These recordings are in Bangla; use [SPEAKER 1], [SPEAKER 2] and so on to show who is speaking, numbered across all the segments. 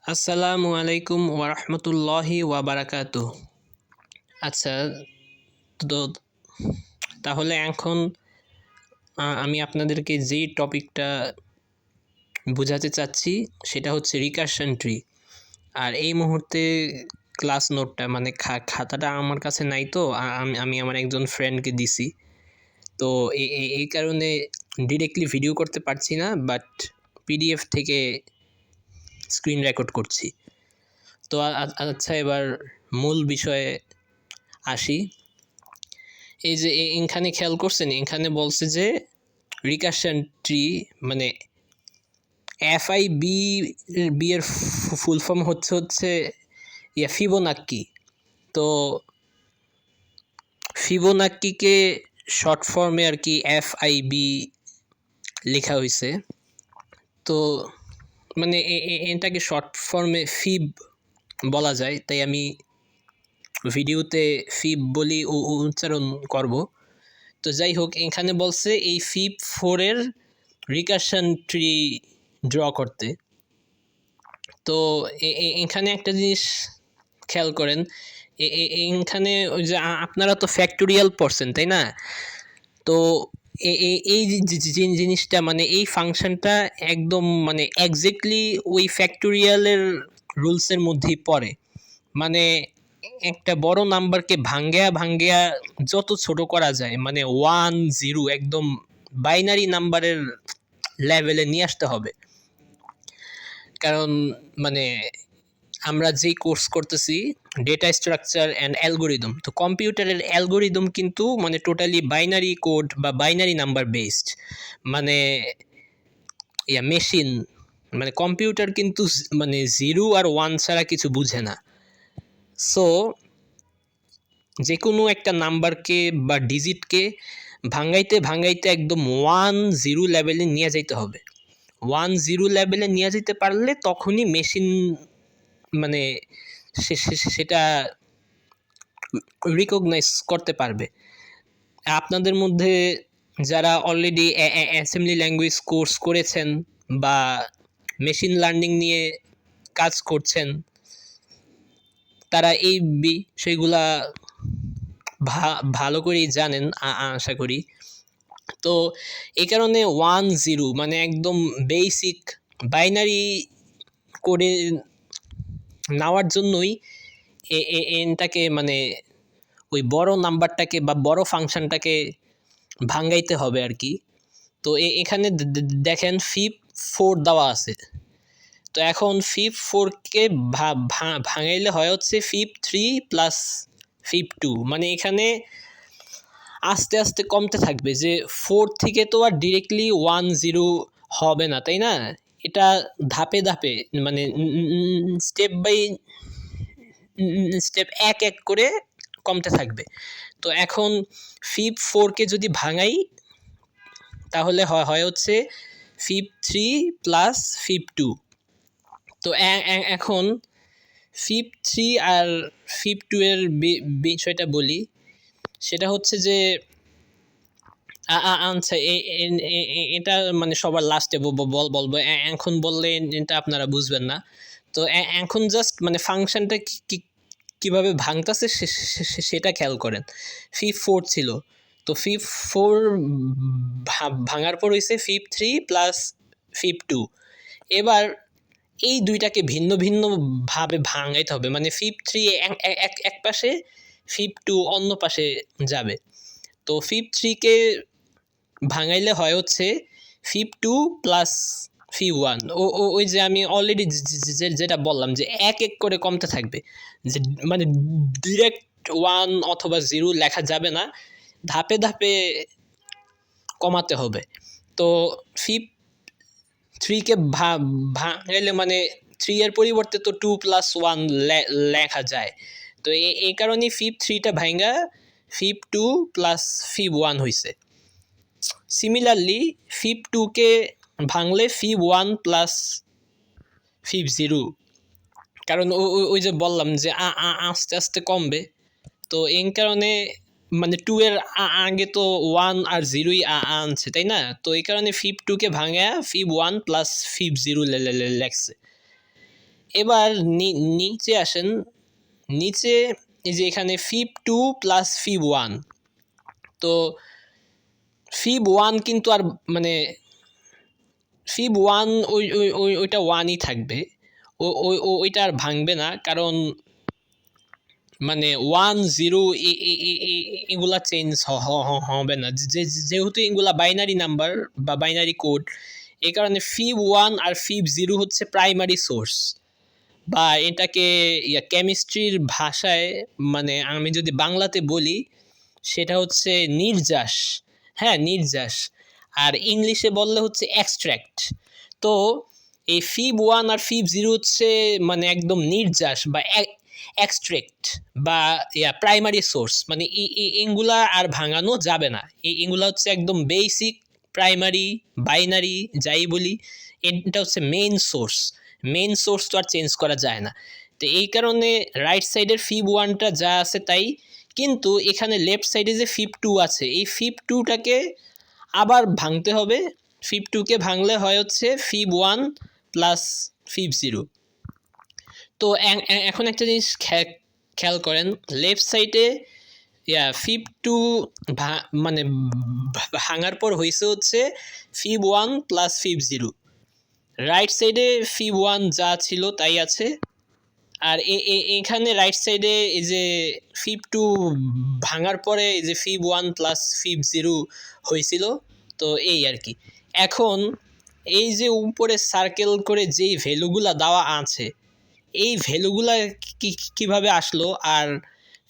[SPEAKER 1] আসসালামু আলাইকুম ওয়ারহমতুল্লাহি ওয়াবারাকাতুহ। আচ্ছা, তো তাহলে এখন আমি আপনাদেরকে যেই টপিকটা বোঝাতে চাচ্ছি সেটা হচ্ছে রিকারশন ট্রি। আর এই মুহূর্তে ক্লাস নোটটা মানে খাতাটা আমার কাছে নাই, তো আমি আমার একজন ফ্রেন্ডকে দিছি। তো এই কারণে ডিরেক্টলি ভিডিও করতে পারছি না, বাট পিডিএফ থেকে স্ক্রিন রেকর্ড করছি। তো আচ্ছা, এবার মূল বিষয়ে আসি। এই যে এখানে খেয়াল করছেন, এখানে বলছে যে রিকারশন ট্রি মানে FIB এর ফুল ফর্ম হচ্ছে ফিবোনাক্কি। তো ফিবোনাক্কিকে শর্ট ফর্মে আর কি FIB লেখা হয়েছে। তো মানে এটাকে শর্ট ফর্মে ফিব বলা যায়, তাই আমি ভিডিওতে ফিব বলি উচ্চারণ করব। তো যাই হোক, এখানে বলছে এই ফিব 4 এর রিকারশন ট্রি ড্র করতে। তো এখানে একটা জিনিস খেয়াল করেন, এখানে ওই যে আপনারা তো ফ্যাক্টোরিয়াল পড়ছেন তাই না? তো এই জিনিসটা মানে এই ফাংশনটা একদম মানে এক্স্যাক্টলি ওই ফ্যাক্টোরিয়ালের রুলসের মধ্যেই পড়ে। মানে একটা বড় নাম্বারকে ভাঙ্গিয়া যত ছোট করা যায়, মানে 1 0 একদম বাইনারি নাম্বারের লেভেলে নিয়ে আসতে হবে। কারণ মানে আমরা যেই কোর্স করতেছি ডেটা স্ট্রাকচার অ্যান্ড অ্যালগোরিদম, তো কম্পিউটারের অ্যালগোরিদম কিন্তু মানে টোটালি বাইনারি কোড বা বাইনারি নাম্বার বেসড। মানে মেশিন মানে কম্পিউটার কিন্তু মানে 0 আর 1 ছাড়া কিছু বুঝে না। সো যে কোনো একটা নাম্বারকে বা ডিজিটকে ভাঙাইতে একদম 1 0 লেভেলে নিয়ে যাইতে হবে। 1 0 লেভেলে নিয়ে যেতে পারলে তখনই মেশিন মানে সেটা রিকগনাইজ করতে পারবে। আপনাদের মধ্যে যারা অলরেডি অ্যাসেম্বলি ল্যাঙ্গুয়েজ কোর্স করেছেন বা মেশিন লার্নিং নিয়ে কাজ করছেন, তারা এই বিষয়গুলা ভালো করেই জানেন আশা করি। তো এই কারণে 1 0 মানে একদম বেসিক বাইনারি কোডে নেওয়ার জন্যই এনটাকে মানে ওই বড় নাম্বারটাকে বা বড় ফাংশনটাকে ভাঙাইতে হবে আর কি। তো এখানে দেখেন ফিব 4 দেওয়া আছে। তো এখন ফিব 4কে ভাঙাইলে হয় হচ্ছে ফিব 3 প্লাস ফিব 2। মানে এখানে আস্তে আস্তে কমতে থাকবে, যে 4 থেকে তো আর ডিরেক্টলি 1 0 হবে না তাই না? এটা ধাপে ধাপে মানে স্টেপ বাই স্টেপ এক এক করে কমতে থাকবে। তো এখন ফিব 4কে যদি ভাঙাই তাহলে হয় হচ্ছে ফিব 3 প্লাস ফিব 2। তো এখন ফিব 3 আর ফিব 2 এর বিষয়টা বলি। সেটা হচ্ছে যে আচ্ছা, এটা মানে সবার লাস্টে বলবো, এখন বললে এটা আপনারা বুঝবেন না। তো এখন জাস্ট মানে ফাংশনটা কিভাবে ভাঙতেছে সেটা খেয়াল করেন। ফিব 4 ছিল, তো ফিব 4 ভাঙার পর হয়েছে ফিব 3 প্লাস ফিব 2। এবার এই দুইটাকে ভিন্ন ভিন্নভাবে ভাঙাইতে হবে, মানে ফিব 3 এক পাশে, ফিব 2 অন্য পাশে যাবে। তো ফিব 3কে ভাঙাইলে হয় হচ্ছে ফিব 2 প্লাস ফিব 1। ওই যে আমি অলরেডি যেটা বললাম যে এক এক করে কমতে থাকবে, যে মানে ডিরেক্ট 1 অথবা 0 লেখা যাবে না, ধাপে ধাপে কমাতে হবে। তো ফিব 3কে ভাঙাইলে মানে 3 এর পরিবর্তে তো 2 প্লাস 1 লেখা যায়। তো এই কারণেই ফিব 3টা ভাঙা ফিব 2 প্লাস ফিব 1 হয়েছে। সিমিলারলি ফিব 2কে ভাঙলে ফিব 1 প্লাস ফিব 0, কারণ ওই যে বললাম যে আস্তে আস্তে কমবে। তো এই কারণে মানে 2 এর আগে তো 1 আর 0ই আনছে তাই না? তো এই কারণে ফিব 2কে ভাঙা ফিব 1 প্লাস ফিব 0 লেখছে। এবার নিচে আসেন, নিচে এই যে এখানে ফিব 2 প্লাস ফিব 1, তো ফিব 1 কিন্তু আর মানে ফিব 1 ওইটা 1ই থাকবে, ওইটা আর ভাঙবে না, কারণ মানে 1 0 এগুলা চেঞ্জ হবে না, যেহেতু এগুলা বাইনারি নাম্বার বা বাইনারি কোড। এই কারণে ফিব 1 আর ফিব 0 হচ্ছে প্রাইমারি সোর্স, বা এটাকে কেমিস্ট্রির ভাষায় মানে আমি যদি বাংলাতে বলি সেটা হচ্ছে নির্যাস। হ্যাঁ, নির্যাস। আর ইংলিশে বললে হচ্ছে এক্সট্র্যাক্ট। তো এই ফিব 1 আর ফিব 0 হচ্ছে মানে একদম নির্যাস বা এক্সট্র্যাক্ট বা প্রাইমারি সোর্স, মানে এগুলা আর ভাঙানো যাবে না। এগুলা হচ্ছে একদম বেসিক প্রাইমারি বাইনারি যাই বলি, এটা হচ্ছে মেইন সোর্স। মেইন সোর্স তো আর চেঞ্জ করা যায় না। তো এই কারণে রাইট সাইডের ফিব 1টা যা আছে তাই, কিন্তু এখানে লেফট সাইডে যে ফিব 2 আছে, এই ফিব 2টাকে আবার ভাঙতে হবে। ফিব 2কে ভাঙলে হয় হচ্ছে ফিব 1 প্লাস ফিব 0। তো এখন একটা জিনিস খেয়াল করেন, লেফট সাইডে ফিব 2 মানে ভাঙার পর হয়েছে হচ্ছে ফিব 1 প্লাস ফিব 0। রাইট সাইডে ফিব 1 যা ছিল তাই আছে, আর এখানে রাইট সাইডে এই যে ফিব 2 ভাঙার পরে এই যে ফিব 1 প্লাস ফিব 0 হয়েছিল। তো এই আর কি। এখন এই যে উপরে সার্কেল করে যেই ভ্যালুগুলা দেওয়া আছে, এই ভ্যালুগুলা কিভাবে আসলো, আর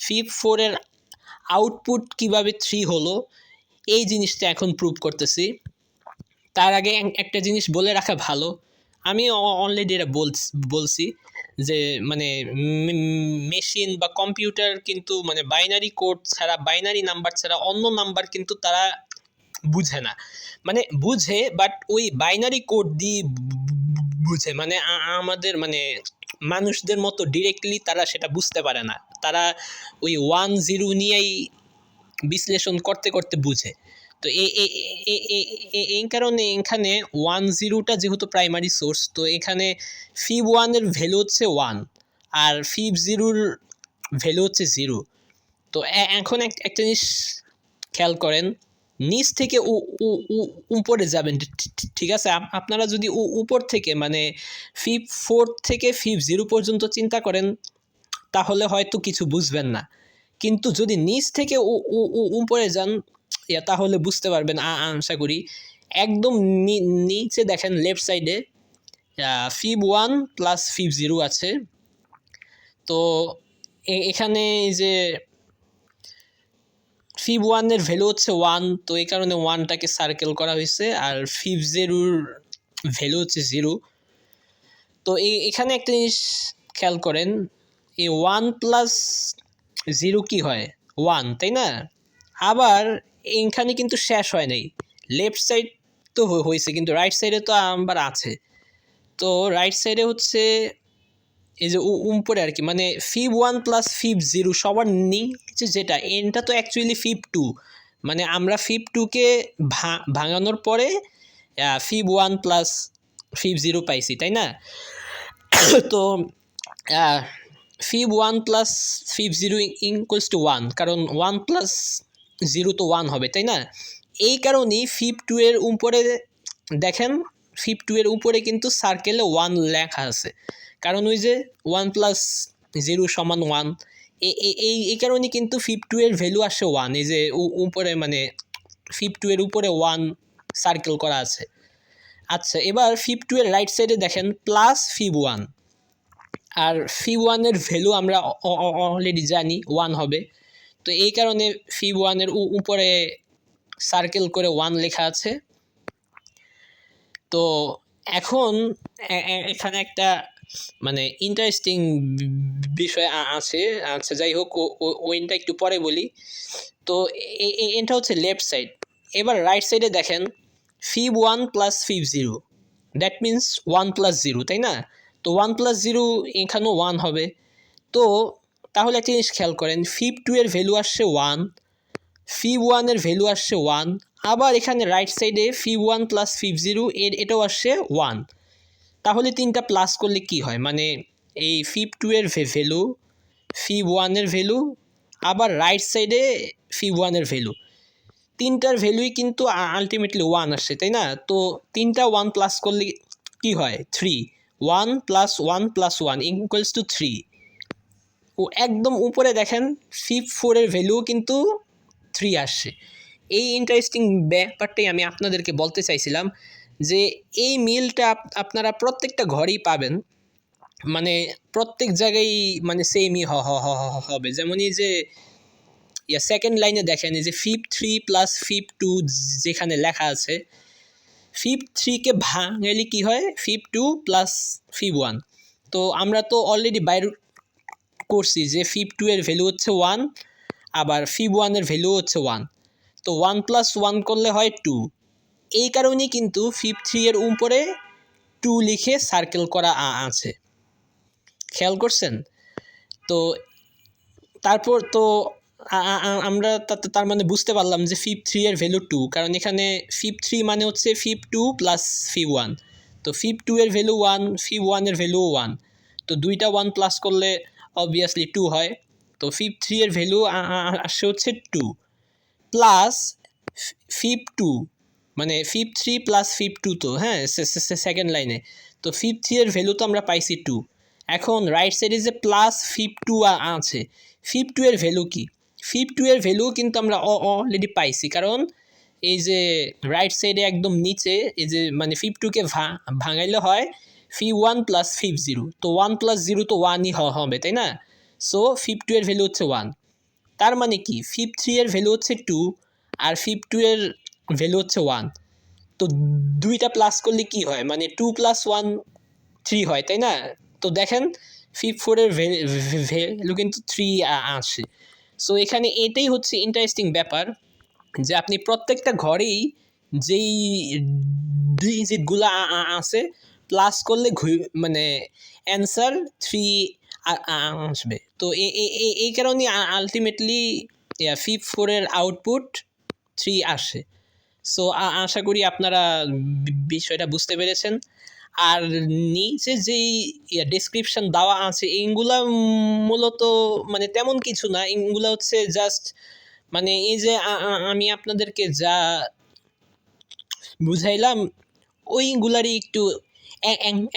[SPEAKER 1] ফিব 4-এর আউটপুট কিভাবে 3 হলো, এই জিনিসটা এখন প্রুভ করতেছি। তার আগে একটা জিনিস বলে রাখা ভালো, আমি অলরেডি এটা বলছি যে মানে মেশিন বা কম্পিউটার কিন্তু মানে বাইনারি কোড ছাড়া, বাইনারি নাম্বার ছাড়া অন্য নাম্বার কিন্তু তারা বুঝে না। মানে বুঝে, বাট ওই বাইনারি কোড দিয়ে বুঝে, মানে আমাদের মানে মানুষদের মতো ডিরেক্টলি তারা সেটা বুঝতে পারে না। তারা ওই 1 0 নিয়েই বিশ্লেষণ করতে করতে বুঝে। তো এই কারণে এখানে 1 0টা যেহেতু প্রাইমারি সোর্স, তো এখানে ফিব 1-এর ভ্যালু হচ্ছে 1 আর ফিব 0-র ভ্যালু হচ্ছে 0। তো এখন একটা জিনিস খেয়াল করেন, নিচ থেকে উপরে যাবেন, ঠিক আছে? আপনারা যদি উপর থেকে মানে ফিব 4 থেকে ফিব 0 পর্যন্ত চিন্তা করেন তাহলে হয়তো কিছু বুঝবেন না, কিন্তু যদি নিচ থেকে উপরে যান তাহলে বুঝতে পারবেন আশা করি। একদম নিচে দেখেন লেফট সাইডে ফিব 1 প্লাস ফিব 0 আছে। তো এখানে যে ফিব 1-এর ভ্যালু হচ্ছে 1, তো এই কারণে 1টাকে সার্কেল করা হয়েছে, আর ফিব 0-র ভ্যালু হচ্ছে 0। তো এখানে একটা জিনিস খেয়াল করেন, এই 1 প্লাস 0 কি হয়? 1, তাই না? আবার এইখানে কিন্তু শেষ হয় নাই, লেফট সাইড তো হয়েছে, কিন্তু রাইট সাইডে তো আবার আছে। তো রাইট সাইডে হচ্ছে এই যে উপরে আর কি, মানে ফিব 1 প্লাস ফিব 0 সবার নিচে যেটা, এটা তো অ্যাকচুয়ালি ফিব 2। মানে আমরা ফিব 2কে ভাঙানোর পরে ফিব 1 প্লাস ফিব 0 পাইছি, তাই না? তো ফিব 1 প্লাস ফিব 0 ইকুয়ালস টু 1, কারণ 1 প্লাস 0 তো 1 হবে, তাই না? এই কারণেই ফিব 2-এর উপরে দেখেন, ফিব 2-এর উপরে কিন্তু সার্কেলে 1 লেখা আছে, কারণ ওই যে 1 প্লাস 0 সমান 1। এই কারণে কিন্তু ফিব 2-এর ভ্যালু আসে 1, এই যে উপরে মানে ফিব 2-এর উপরে 1 সার্কেল করা আছে। আচ্ছা, এবার ফিব 2-এর রাইট সাইডে দেখেন প্লাস ফিব 1, আর ফিব 1-এর ভ্যালু আমরা অলরেডি জানি 1 হবে। তো এই কারণে ফিব 1-এর উপরে সার্কেল করে 1 লেখা আছে। তো এখন এখানে একটা মানে ইন্টারেস্টিং বিষয় আছে। আচ্ছা, যাই হোক, ওইটা একটু পরে বলি। তো এটা হচ্ছে লেফট সাইড। এবার রাইট সাইডে দেখেন ফিব 1 প্লাস ফিব 0, দ্যাট মিন্স 1 প্লাস 0, তাই না? তো 1 প্লাস 0 এখানেও 1 হবে। তো তাহলে একটা জিনিস খেয়াল করেন, ফিব 2-এর ভ্যালু আসছে 1, ফিব 1-এর ভ্যালু আসছে 1, আবার এখানে রাইট সাইডে ফিব 1 প্লাস ফিব 0 এটাও আসছে 1। তাহলে তিনটা প্লাস করলে কি হয়, মানে এই fib2 এর ভ্যালু, fib1 এর ভ্যালু, আবার রাইট সাইডে fib1 এর ভ্যালু, তিনটার ভ্যালুই কিন্তু আলটিমেটলি 1 আসছে, তাই না? তো তিনটা 1 প্লাস করলে কি হয়? 3। 1 প্লাস 1 প্লাস 1 ইকুয়ালস টু 3। ও একদম উপরে দেখেন fib4 এর ভ্যালু কিন্তু 3 আসছে। এই ইন্টারেস্টিং ব্যাপারটাই আমি আপনাদেরকে বলতে চাইছিলাম যে এই মিলটা আপনারা প্রত্যেকটা ঘরেই পাবেন, মানে প্রত্যেক জায়গায় মানে সেমই হবে। যেমন এই যে সেকেন্ড লাইনে দেখেন, এই যে fib3 প্লাস fib2 যেখানে লেখা আছে, fib3কে ভাঙাইলে কি হয়? fib2 plus fib1। তো আমরা তো অলরেডি বাইর করছি যে fib2 এর ভ্যালু হচ্ছে 1, আবার fib1 এর ভ্যালু হচ্ছে 1। তো 1 প্লাস 1 করলে হয় 2। এই কারণেই কিন্তু fib3 এর উপরে 2 লিখে সার্কেল করা আছে, খেয়াল করছেন? তো তারপর তো আমরা তার মানে বুঝতে পারলাম যে fib3 এর ভ্যালু 2, কারণ এখানে fib3 মানে হচ্ছে fib2 প্লাস fib1। তো fib2 এর ভ্যালু 1, fib1 এর ভ্যালু 1। তো দুইটা 1 প্লাস করলে অবভিয়াসলি 2 হয়। তো fib3 এর ভ্যালু আসে হচ্ছে 2 প্লাস fib2, মানে fib3 প্লাস fib2, তো হ্যাঁ সেকেন্ড লাইনে। তো fib3 এর ভ্যালু তো আমরা পাইছি 2। এখন রাইট সাইডে যে প্লাস fib2 আছে, fib2 এর ভ্যালু কি? fib2 এর ভ্যালু কিন্তু আমরা অলরেডি পাইছি, কারণ এই যে রাইট সাইডে একদম নিচে এই যে মানে fib2কে ভাঙাইলে হয় fib1 প্লাস fib0। তো 1 প্লাস 0 তো 1ই হবে, তাই না? সো fib2 এর ভ্যালু হচ্ছে 1। তার মানে কি fib3 এর ভ্যালু হচ্ছে 2 আর fib2 এর ভ্যালু হচ্ছে 1। তো দুইটা প্লাস করলে কি হয়? মানে 2 প্লাস 1 3 হয়, তাই না? তো দেখেন fib4 এর ভ্যালু কিন্তু 3 আসে। সো এখানে এটাই হচ্ছে ইন্টারেস্টিং ব্যাপার যে আপনি প্রত্যেকটা ঘরেই যেই ডিজিটগুলো আছে প্লাস করলে মানে অ্যান্সার 3 আসবে। তো এই কারণে আলটিমেটলি fib4 এর আউটপুট 3 আসে। সো আশা করি আপনারা বিষয়টা বুঝতে পেরেছেন। আর নিচে যেই ডেসক্রিপশন দেওয়া আছে এইগুলা মূলত মানে তেমন কিছু না, এগুলো হচ্ছে জাস্ট মানে এই যে আমি আপনাদেরকে যা বুঝাইলাম ওইগুলারই একটু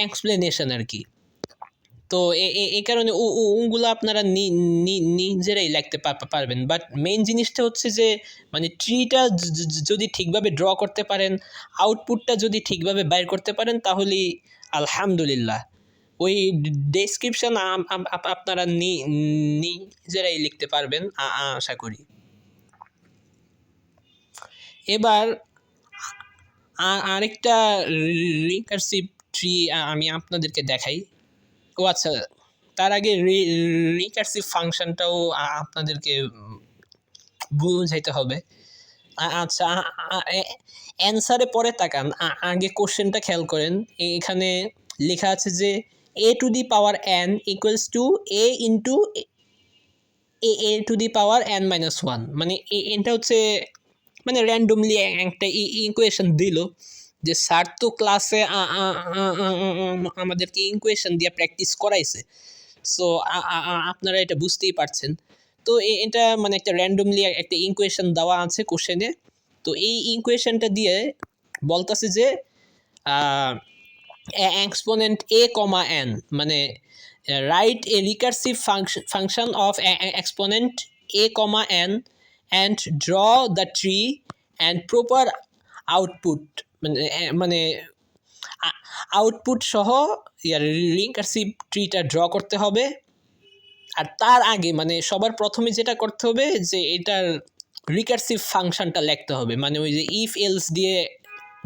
[SPEAKER 1] এক্সপ্লেনেশন আর কি। তো এই কারণে ওগুলো আপনারা নিজেরাই লিখতে পারবেন। বাট মেইন জিনিসটা হচ্ছে যে মানে ট্রিটা যদি ঠিকভাবে ড্র করতে পারেন, আউটপুটটা যদি ঠিকভাবে বাইর করতে পারেন, তাহলেই আলহামদুলিল্লাহ। ওই ডেসক্রিপশন আপনারা নিজেরাই লিখতে পারবেন আশা করি। এবার আরেকটা রিকারসিভ ট্রি আমি আপনাদেরকে দেখাই। ও আচ্ছা, তার আগে রিকারসিভ ফাংশনটাও আপনাদেরকে বুঝাইতে হবে। আচ্ছা, অ্যান্সারে পরে তাকান, আগে কোশ্চেনটা খেয়াল করেন। এখানে লেখা আছে যে a two the power n equals two a into a two the power n minus 1। মানে এটা হচ্ছে মানে র্যান্ডমলি একটা ইকুয়েশন দিল যে স্যার তো ক্লাসে আমাদেরকে ইকুয়েশন দিয়ে প্র্যাকটিস করাইছে। সো আপনারা এটা বুঝতেই পারছেন। তো এটা মানে একটা র্যান্ডমলি একটা ইকুয়েশন দেওয়া আছে কোশ্চেনে। তো এই ইকুয়েশনটা দিয়ে বলতেছে যে এক্সপোনেন্ট a কমা n, মানে write a recursive function of exponent a comma n and draw the tree and proper output, মানে আউটপুট সহ রিকারসিভ ট্রিটা ড্র করতে হবে। আর তার আগে মানে সবার প্রথমে যেটা করতে হবে যে এটার রিকারসিভ ফাংশনটা লিখতে হবে, মানে ওই যে ইফ এলস দিয়ে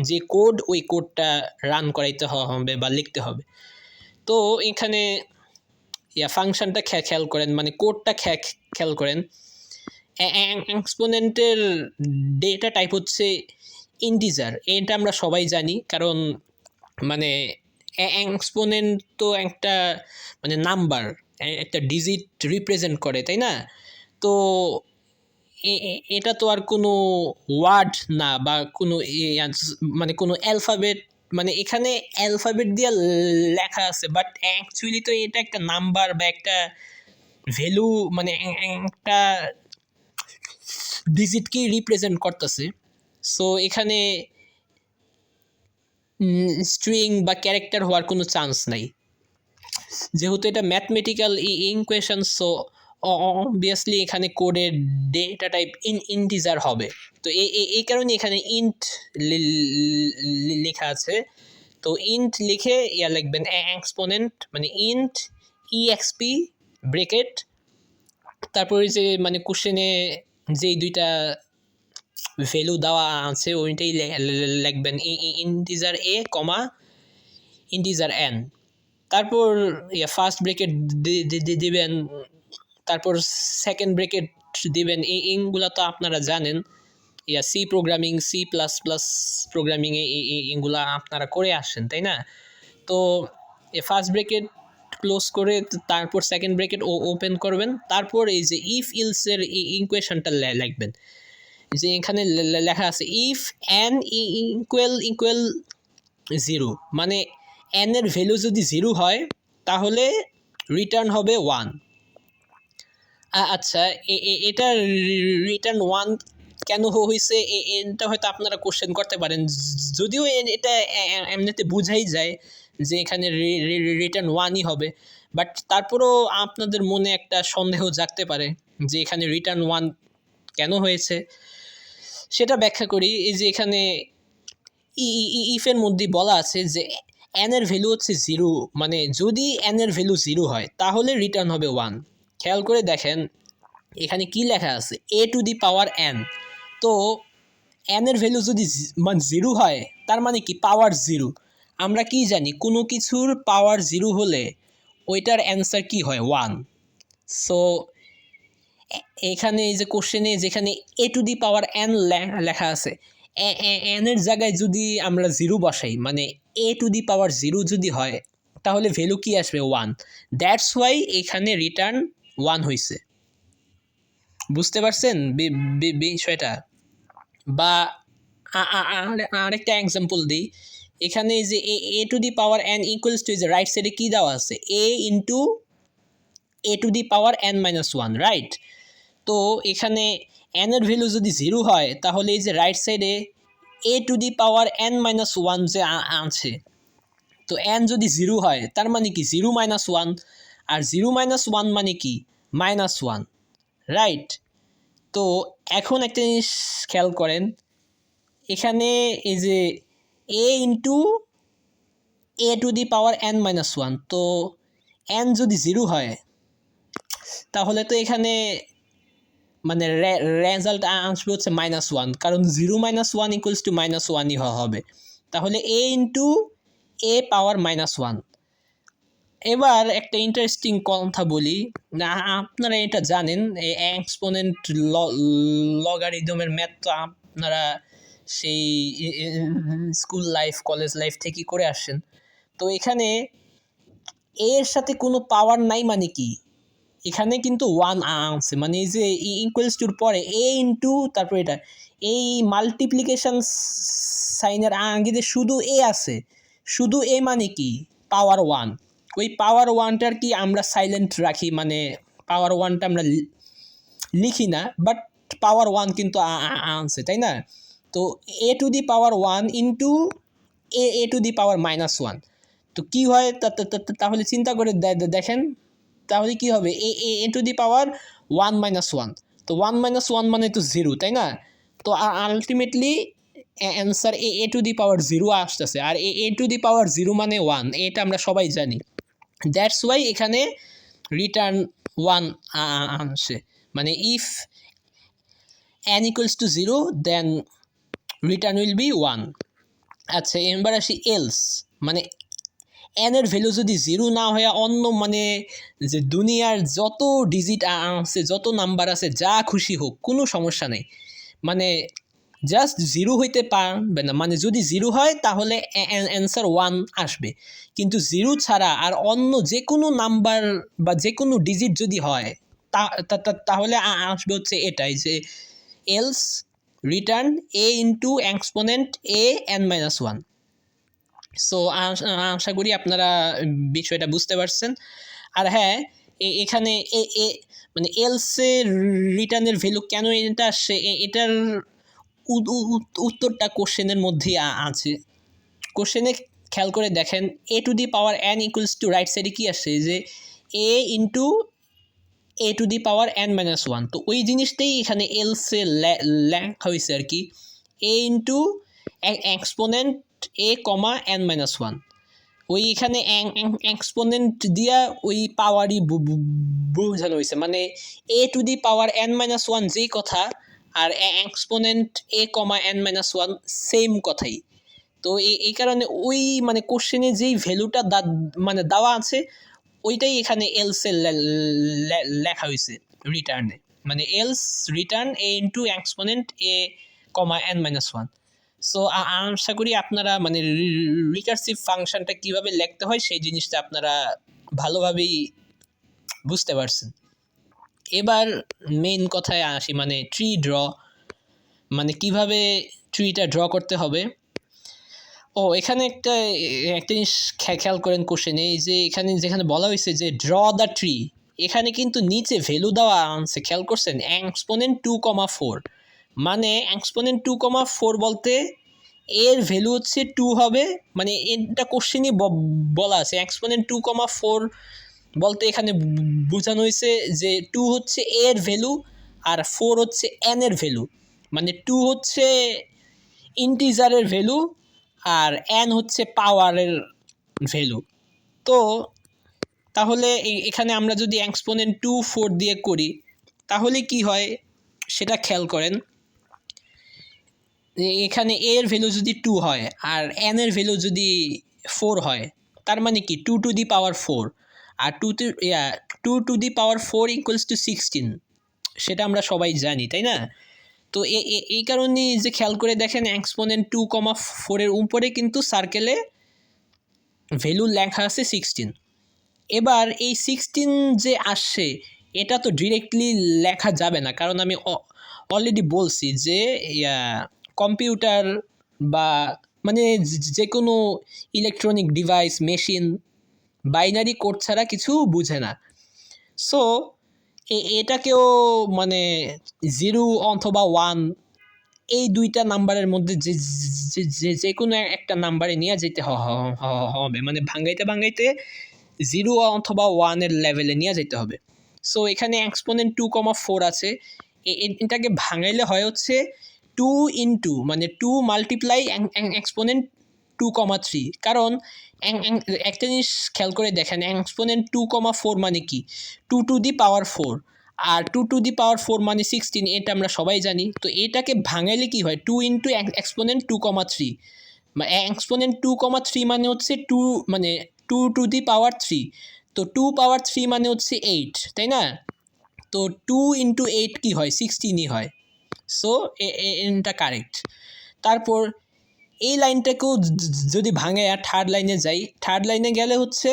[SPEAKER 1] যে কোড, ওই কোডটা রান করাইতে হবে বা লিখতে হবে। তো এখানে ফাংশনটা খেয়াল করেন, মানে কোডটা খেয়াল করেন। এক্সপোনেন্টের ডেটা টাইপ হচ্ছে ইন্টিজার, এটা আমরা সবাই জানি, কারণ মানে এক্সপোনেন্ট তো একটা মানে নাম্বার, একটা ডিজিট রিপ্রেজেন্ট করে, তাই না? তো এটা তো আর কোনো ওয়ার্ড না বা কোনো মানে কোনো অ্যালফাবেট মানে এখানে অ্যালফাবেট দিয়ে লেখা আছে, বাট অ্যাকচুয়ালি তো এটা একটা নাম্বার বা একটা ভ্যালু, মানে একটা ডিজিটকেই রিপ্রেজেন্ট করতেছে। সো এখানে স্ট্রিং বা ক্যারেক্টার হওয়ার কোনো চান্স নাই, যেহেতু এটা ম্যাথমেটিক্যাল ইকুয়েশন। সো অবভিয়াসলি এখানে কোডের ডেটা টাইপ ইন্টিজার হবে। তো এই কারণে এখানে ইন্ট লেখা আছে। তো ইন্ট লিখে লিখবেন এক্সপোনেন্ট, মানে ইন্ট ইএক্সপি ব্রেকেট, তারপরে যে মানে কোশ্চেনে যেই দুইটা ভ্যালু দেওয়া আছে ওইটাই লিখবেন integer a comma integer n. তারপর ফার্স্ট ব্রেকেট দিবেন, তারপর সেকেন্ড ব্রেকেট দিবেন। এইগুলা তো আপনারা জানেন, C programming, C plus plus প্রোগ্রামিংয়ে এইগুলা আপনারা করে আসছেন, তাই না? তো ফার্স্ট ব্রেকেট ক্লোজ করে তারপর সেকেন্ড ব্রেকেট ওপেন করবেন, তারপর এই যে ইফ ইলসের ইকুয়েশনটা লিখবেন। যে এখানে লেখা আছে ইফ এন ইকুয়াল 0, মানে এন এর ভ্যালু যদি 0 হয় তাহলে রিটার্ন হবে 1। আচ্ছা, এটা রিটার্ন 1 কেন হয়েছে এটা হয়তো আপনারা কোশ্চেন করতে পারেন, যদিও এটা এমনিতে বোঝাই যায় যে এখানে রিটার্ন 1ই হবে, বাট তারপরেও আপনাদের মনে একটা সন্দেহ জাগতে পারে যে এখানে রিটার্ন 1 কেন হয়েছে। সেটা ব্যাখ্যা করি। এই যে এখানে ইফের মধ্যে বলা আছে যে এন এর ভ্যালু হচ্ছে 0, মানে যদি এন এর ভ্যালু 0 হয় তাহলে রিটার্ন হবে 1। খেয়াল করে দেখেন এখানে কি লেখা আছে, এ টু দি পাওয়ার এন। তো এন এর ভ্যালু যদি মানে 0 হয় তার মানে কি পাওয়ার 0। আমরা কি জানি কোনো কিছুর পাওয়ার 0 হলে ওইটার অ্যান্সার কি হয় 1। সো এখানে এই যে কোশ্চেনে যেখানে এ টু দি পাওয়ার এন লেখা আছে, এন এর জায়গায় যদি আমরা 0 বসাই, মানে এ টু দি পাওয়ার 0 যদি হয় তাহলে ভ্যালু কি আসবে 1। দ্যাটস ওয়াই এখানে রিটার্ন 1 হয়েছে। বুঝতে পারছেন বিষয়টা? বা আরেকটা এক্সাম্পল দিই। এখানে যে a to the power n equals to, যে রাইট সাইডে কী দেওয়া আছে, a into a to the power n minus 1, right? তো এখানে এন এর ভ্যালু যদি 0 হয় তাহলে এই যে রাইট সাইডে a to the power n minus 1 যে আছে, তো এন যদি 0 হয় তার মানে কি 0 মাইনাস 1, আর 0 মাইনাস 1 মানে কি -1, রাইট? তো এখন একটা জিনিস খেয়াল করেন, এখানে এই যে a into a to the power n minus 1, তো এন যদি 0 হয় তাহলে তো এখানে মানে রেজাল্ট আসবে হচ্ছে -1, কারণ 0 মাইনাস 1 ইকুয়ালস টু -1ই হবে। তাহলে এ ইন্টু এ পাওয়ার -1। এবার একটা ইন্টারেস্টিং কথা বলি, না আপনারা এটা জানেন, এই এক্সপোনেন্ট লগারিদমের ম্যাথ তো আপনারা সেই স্কুল লাইফ কলেজ লাইফ থেকে করে আসছেন। তো এখানে এর সাথে কোনো পাওয়ার নাই মানে কি, এখানে কিন্তু 1 আছে, মানে এই যে ইকুয়ালস টুর পরে এ ইন্টু তারপর এটা এই মাল্টিপ্লিকেশন সাইনের আগে যে শুধু এ আছে, শুধু এ মানে কি পাওয়ার 1। ওই পাওয়ার 1টার কি আমরা সাইলেন্ট রাখি, মানে পাওয়ার 1টা আমরা লিখি না, বাট পাওয়ার 1 কিন্তু আছে, তাই না? তো a to the power 1 into a to the power -1, তো কি হয় তাহলে চিন্তা করে দেখেন, তাহলে কি হবে এ টু দি পাওয়ার 1 মাইনাস 1, তো 1 মাইনাস 1 মানে তো 0, তাই না? তো ultimately answer a to the power 0 আসতেছে, আর এ টু দি পাওয়ার 0 মানে 1, এটা আমরা সবাই জানি। দ্যাটস ওয়াই এখানে রিটার্ন 1 আসে, মানে if n equals to 0 then return will be 1। আচ্ছা, এবার আসি এলস, মানে এন এর ভ্যালু যদি 0 না হয়ে অন্য, মানে যে দুনিয়ার যত ডিজিট আছে, যত নাম্বার আছে, যা খুশি হোক কোনো সমস্যা নেই, মানে জাস্ট 0 হইতে পারবে না। মানে যদি 0 হয় তাহলে অ্যান্সার 1 আসবে, কিন্তু 0 ছাড়া আর অন্য যে কোনো নাম্বার বা যে কোনো ডিজিট যদি হয় তাহলে আসবে হচ্ছে এটাই, যে else return a into exponent a n minus 1। So আশা করি আপনারা বিষয়টা বুঝতে পারছেন। আর হ্যাঁ, এখানে মানে এলসে রিটার্নের ভ্যালু কেন এটা আসছে, এটার উত্তরটা কোশ্চেনের মধ্যেই আছে। কোশ্চেনে খেয়াল করে দেখেন, a to the power n equals to right সাইডে কি আসছে, যে a into a to the power n minus one. তো ওই জিনিসটাই এখানে এলসে লেখা হয়েছে আর কি, a into exponent a comma n minus one. ওই এখানে এক্সপোনেন্ট দিয়া ওই পাওয়ারই বোঝানো হয়েছে, মানে a to the power n minus one যেই কথা, আর exponent a comma n minus one same কথাই। তো এই কারণে ওই মানে কোশ্চেনে যেই ভ্যালুটা মানে দেওয়া আছে ওইটাই এখানে এলসে লেখা হয়েছে রিটার্নে, মানে else return a into exponent a comma n minus one. So আশা করি আপনারা মানে রিকার্সিভ ফাংশনটা কিভাবে লিখতে হয় সেই জিনিসটা আপনারা ভালোভাবেই বুঝতে পারছেন। এবার মেইন কথায় আসি, মানে ট্রি ড্র, মানে কিভাবে ট্রিটা ড্র করতে হবে। ও এখানে একটা জিনিস খেয়াল করেন কোশ্চেনে, এই যে এখানে যেখানে বলা হয়েছে যে ড্র দ্য ট্রি, এখানে কিন্তু নিচে ভ্যালু দেওয়া আছে, খেয়াল করছেন, এক্সপোনেন্ট 2,4, মানে এক্সপোনেন্ট 2,4 বলতে এর ভ্যালু হচ্ছে 2 হবে, মানে এটা কোশ্চেনই বলা আছে এক্সপোনেন্ট 2,4 বলতে এখানে বোঝানো হয়েছে যে 2 হচ্ছে এর ভ্যালু আর 4 হচ্ছে এন এর ভ্যালু, মানে 2 হচ্ছে ইন্টিজারের ভ্যালু আর এন হচ্ছে পাওয়ারের ভ্যালু। তো তাহলে এখানে আমরা যদি এক্সপোনেন্ট 2,4 দিয়ে করি তাহলে কি হয় সেটা খেয়াল করেন। এখানে এর ভ্যালু যদি 2 হয় আর এন এর ভ্যালু যদি 4 হয়, তার মানে কি 2 টু দি পাওয়ার 4, আর 2 to the power 4 equals to 16, সেটা আমরা সবাই জানি, তাই না? তো এই কারণে যে খেয়াল করে দেখেন এক্সপোনেন্ট 2,4 এর উপরে কিন্তু সার্কেলে ভ্যালু লেখা আছে 16। এবার এই 16 যে আসছে এটা তো ডিরেক্টলি লেখা যাবে না, কারণ আমি অলরেডি বলছি যে কম্পিউটার বা মানে যে কোনো electronic device machine binary code ছাড়া কিছু বুঝে না। সো এটাকেও মানে 0 অথবা 1 এই দুইটা নাম্বারের মধ্যে যে কোনো একটা নাম্বারে নিয়ে যেতে হবে, মানে ভাঙাইতে 0 অথবা 1 এর লেভেলে নিয়ে যেতে হবে। সো এখানে এক্সপোনেন্ট 2,4 আছে, এটাকে ভাঙাইলে হয় হচ্ছে 2 ইন্টু মানে 2 মাল্টিপ্লাই এক্সপোনেন্ট 2,3, কারণ একটা জিনিস খেয়াল করে দেখেন এক্সপোনেন্ট 2,4 মানে কি 2 টু দি পাওয়ার 4, আর 2 টু দি পাওয়ার 4 মানে 16, এটা আমরা সবাই জানি। তো এটাকে ভাঙাইলে কি হয় 2 ইন্টু এক্সপোনেন্ট 2,3, এক্সপোনেন্ট 2,3 মানে হচ্ছে 2 মানে 2 টু দি পাওয়ার 3, তো 2 পাওয়ার 3 মানে হচ্ছে 8, তাই না? তো 2 ইন্টু 8 কি হয় 16ই হয়। সো এটা কারেক্ট। তারপর এই লাইনটাকেও যদি ভাঙে আর থার্ড লাইনে যাই, থার্ড লাইনে গেলে হচ্ছে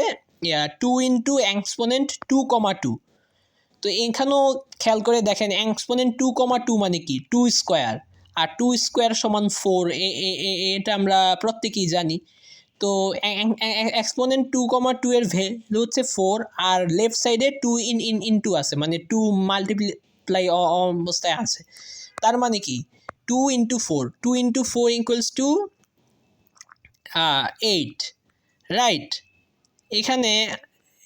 [SPEAKER 1] 2 ইন্টু এক্সপোনেন্ট 2,2। তো এখানেও খেয়াল করে দেখেন এক্সপোনেন্ট 2,2 মানে কি 2 স্কোয়ার, আর 2 স্কোয়ার সমান 4, এটা আমরা প্রত্যেকেই জানি। তো এক্সপোনেন্ট 2,2 এর ভ্যালু হচ্ছে 4, আর লেফট সাইডে 2 ইন্টু আছে, মানে 2 মাল্টিপ্লাই অবস্থায় আছে, তার মানে কি 2 into 4, 2 into 4 equals two 8, right? এখানে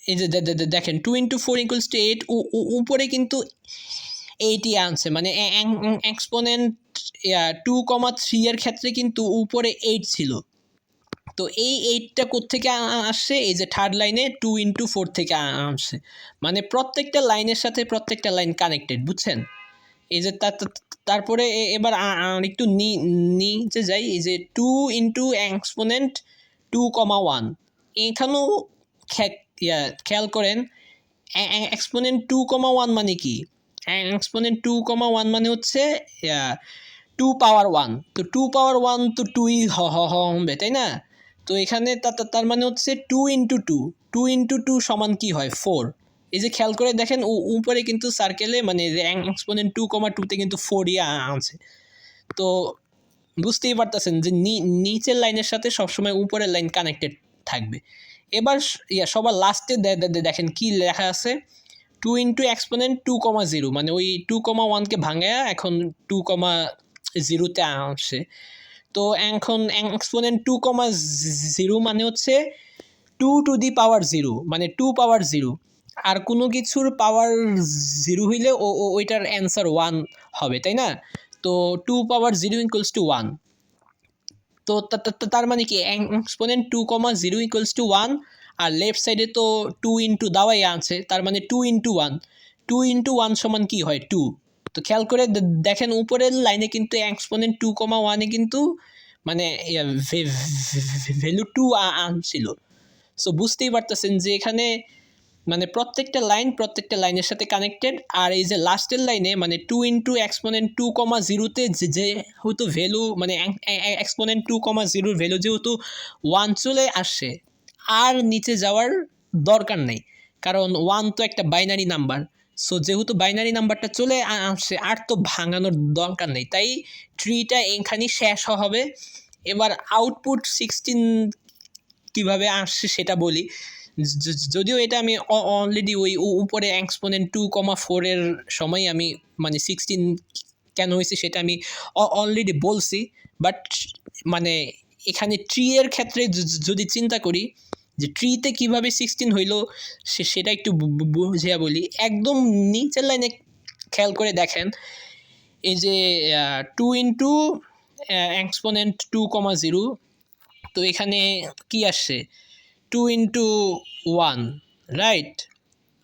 [SPEAKER 1] এই যে দেখেন 2 ইন্টু 4 ইকুয়ালস টু 8, উপরে কিন্তু 8ই আনছে, মানে এক্সপোনেন্ট 2,3 এর ক্ষেত্রে কিন্তু উপরে 8 ছিল। তো এই 8টা কোত্থেকে আসছে, এই যে থার্ড লাইনে 2 ইন্টু 4 থেকে আসছে, মানে প্রত্যেকটা লাইনের সাথে প্রত্যেকটা লাইন কানেক্টেড, বুঝছেন? এই যে তারপরে এবার একটু নিচে যাই, এই যে 2 ইন্টু এক্সপোনেন্ট 2,1, এখানেও খেয়াল করেন এক্সপোনেন্ট 2,1 মানে কি এক্সপোনেন্ট 2,1 মানে হচ্ছে 2 পাওয়ার 1, তো 2 পাওয়ার 1 তো 2ই হবে, তাই না? তো এখানে তার মানে হচ্ছে 2 ইন্টু 2, 2 ইন্টু 2 সমান কি হয় 4। এই যে খেয়াল করে দেখেন উপরে কিন্তু সার্কেলে মানে এক্সপোনেন্ট 2,2তে কিন্তু 4ই আছে। তো বুঝতেই পারতেছেন যে নিচের লাইনের সাথে সবসময় উপরের লাইন কানেক্টেড থাকবে। এবার সবার লাস্টে দেখেন কি লেখা আছে, 2 ইন্টু এক্সপোনেন্ট 2,0, মানে ওই 2,1কে ভাঙায়া এখন 2,0-তে আসে। তো এখন এক্সপোনেন্ট 2,0 মানে হচ্ছে 2 টু দি পাওয়ার 0, মানে 2 পাওয়ার 0। আর কোনো কিছুর পাওয়ার 0 হইলে ওইটার অ্যান্সার 1 হবে, তাই না? তো 2 পাওয়ার 0 ইকুয়ালস টু 1। তো তার মানে কি এক্সপোনেন্ট 2,0 ইকুয়ালস টু 1, আর লেফট সাইডে তো 2 ইন্টু দেওয়াই আছে, তার মানে 2 ইন্টু 1, 2 ইন্টু 1 সমান কি হয় 2। তো খেয়াল করে দেখেন উপরের লাইনে কিন্তু এক্সপোনেন্ট 2,1-এ কিন্তু মানে ভ্যালু 2 আনছিল। সো বুঝতেই পারতেছেন যে এখানে মানে প্রত্যেকটা লাইনের সাথে কানেক্টেড। আর এই যে লাস্টের লাইনে মানে 2 ইন্টু এক্সপোনেন্ট 2,0-তে যেহেতু ভ্যালু মানে এক্সপোনেন্ট 2,0-র ভ্যালু যেহেতু 1 চলে আসছে, আর নিচে যাওয়ার দরকার নেই, কারণ 1 তো একটা বাইনারি নাম্বার। সো যেহেতু বাইনারি নাম্বারটা চলে আসছে, আর তো ভাঙানোর দরকার নেই, তাই ট্রিটা এখানেই শেষ হবে। এবার আউটপুট 16 কিভাবে আসছে সেটা বলি। যদিও এটা আমি অলরেডি ওই উপরে এক্সপোনেন্ট 2,4 এর সময় আমি মানে 16 কেন হয়েছে সেটা আমি অলরেডি বলছি। বাট মানে এখানে ট্রি এর ক্ষেত্রে যদি চিন্তা করি যে ট্রিতে কীভাবে 16 হইলো সেটা একটু বুঝিয়া বলি। একদম নিচের লাইনে খেয়াল করে দেখেন, এই যে 2 ইন্টু এক্সপোনেন্ট 2,0, তো এখানে কি আসছে 2 ইন্টু 1, রাইট?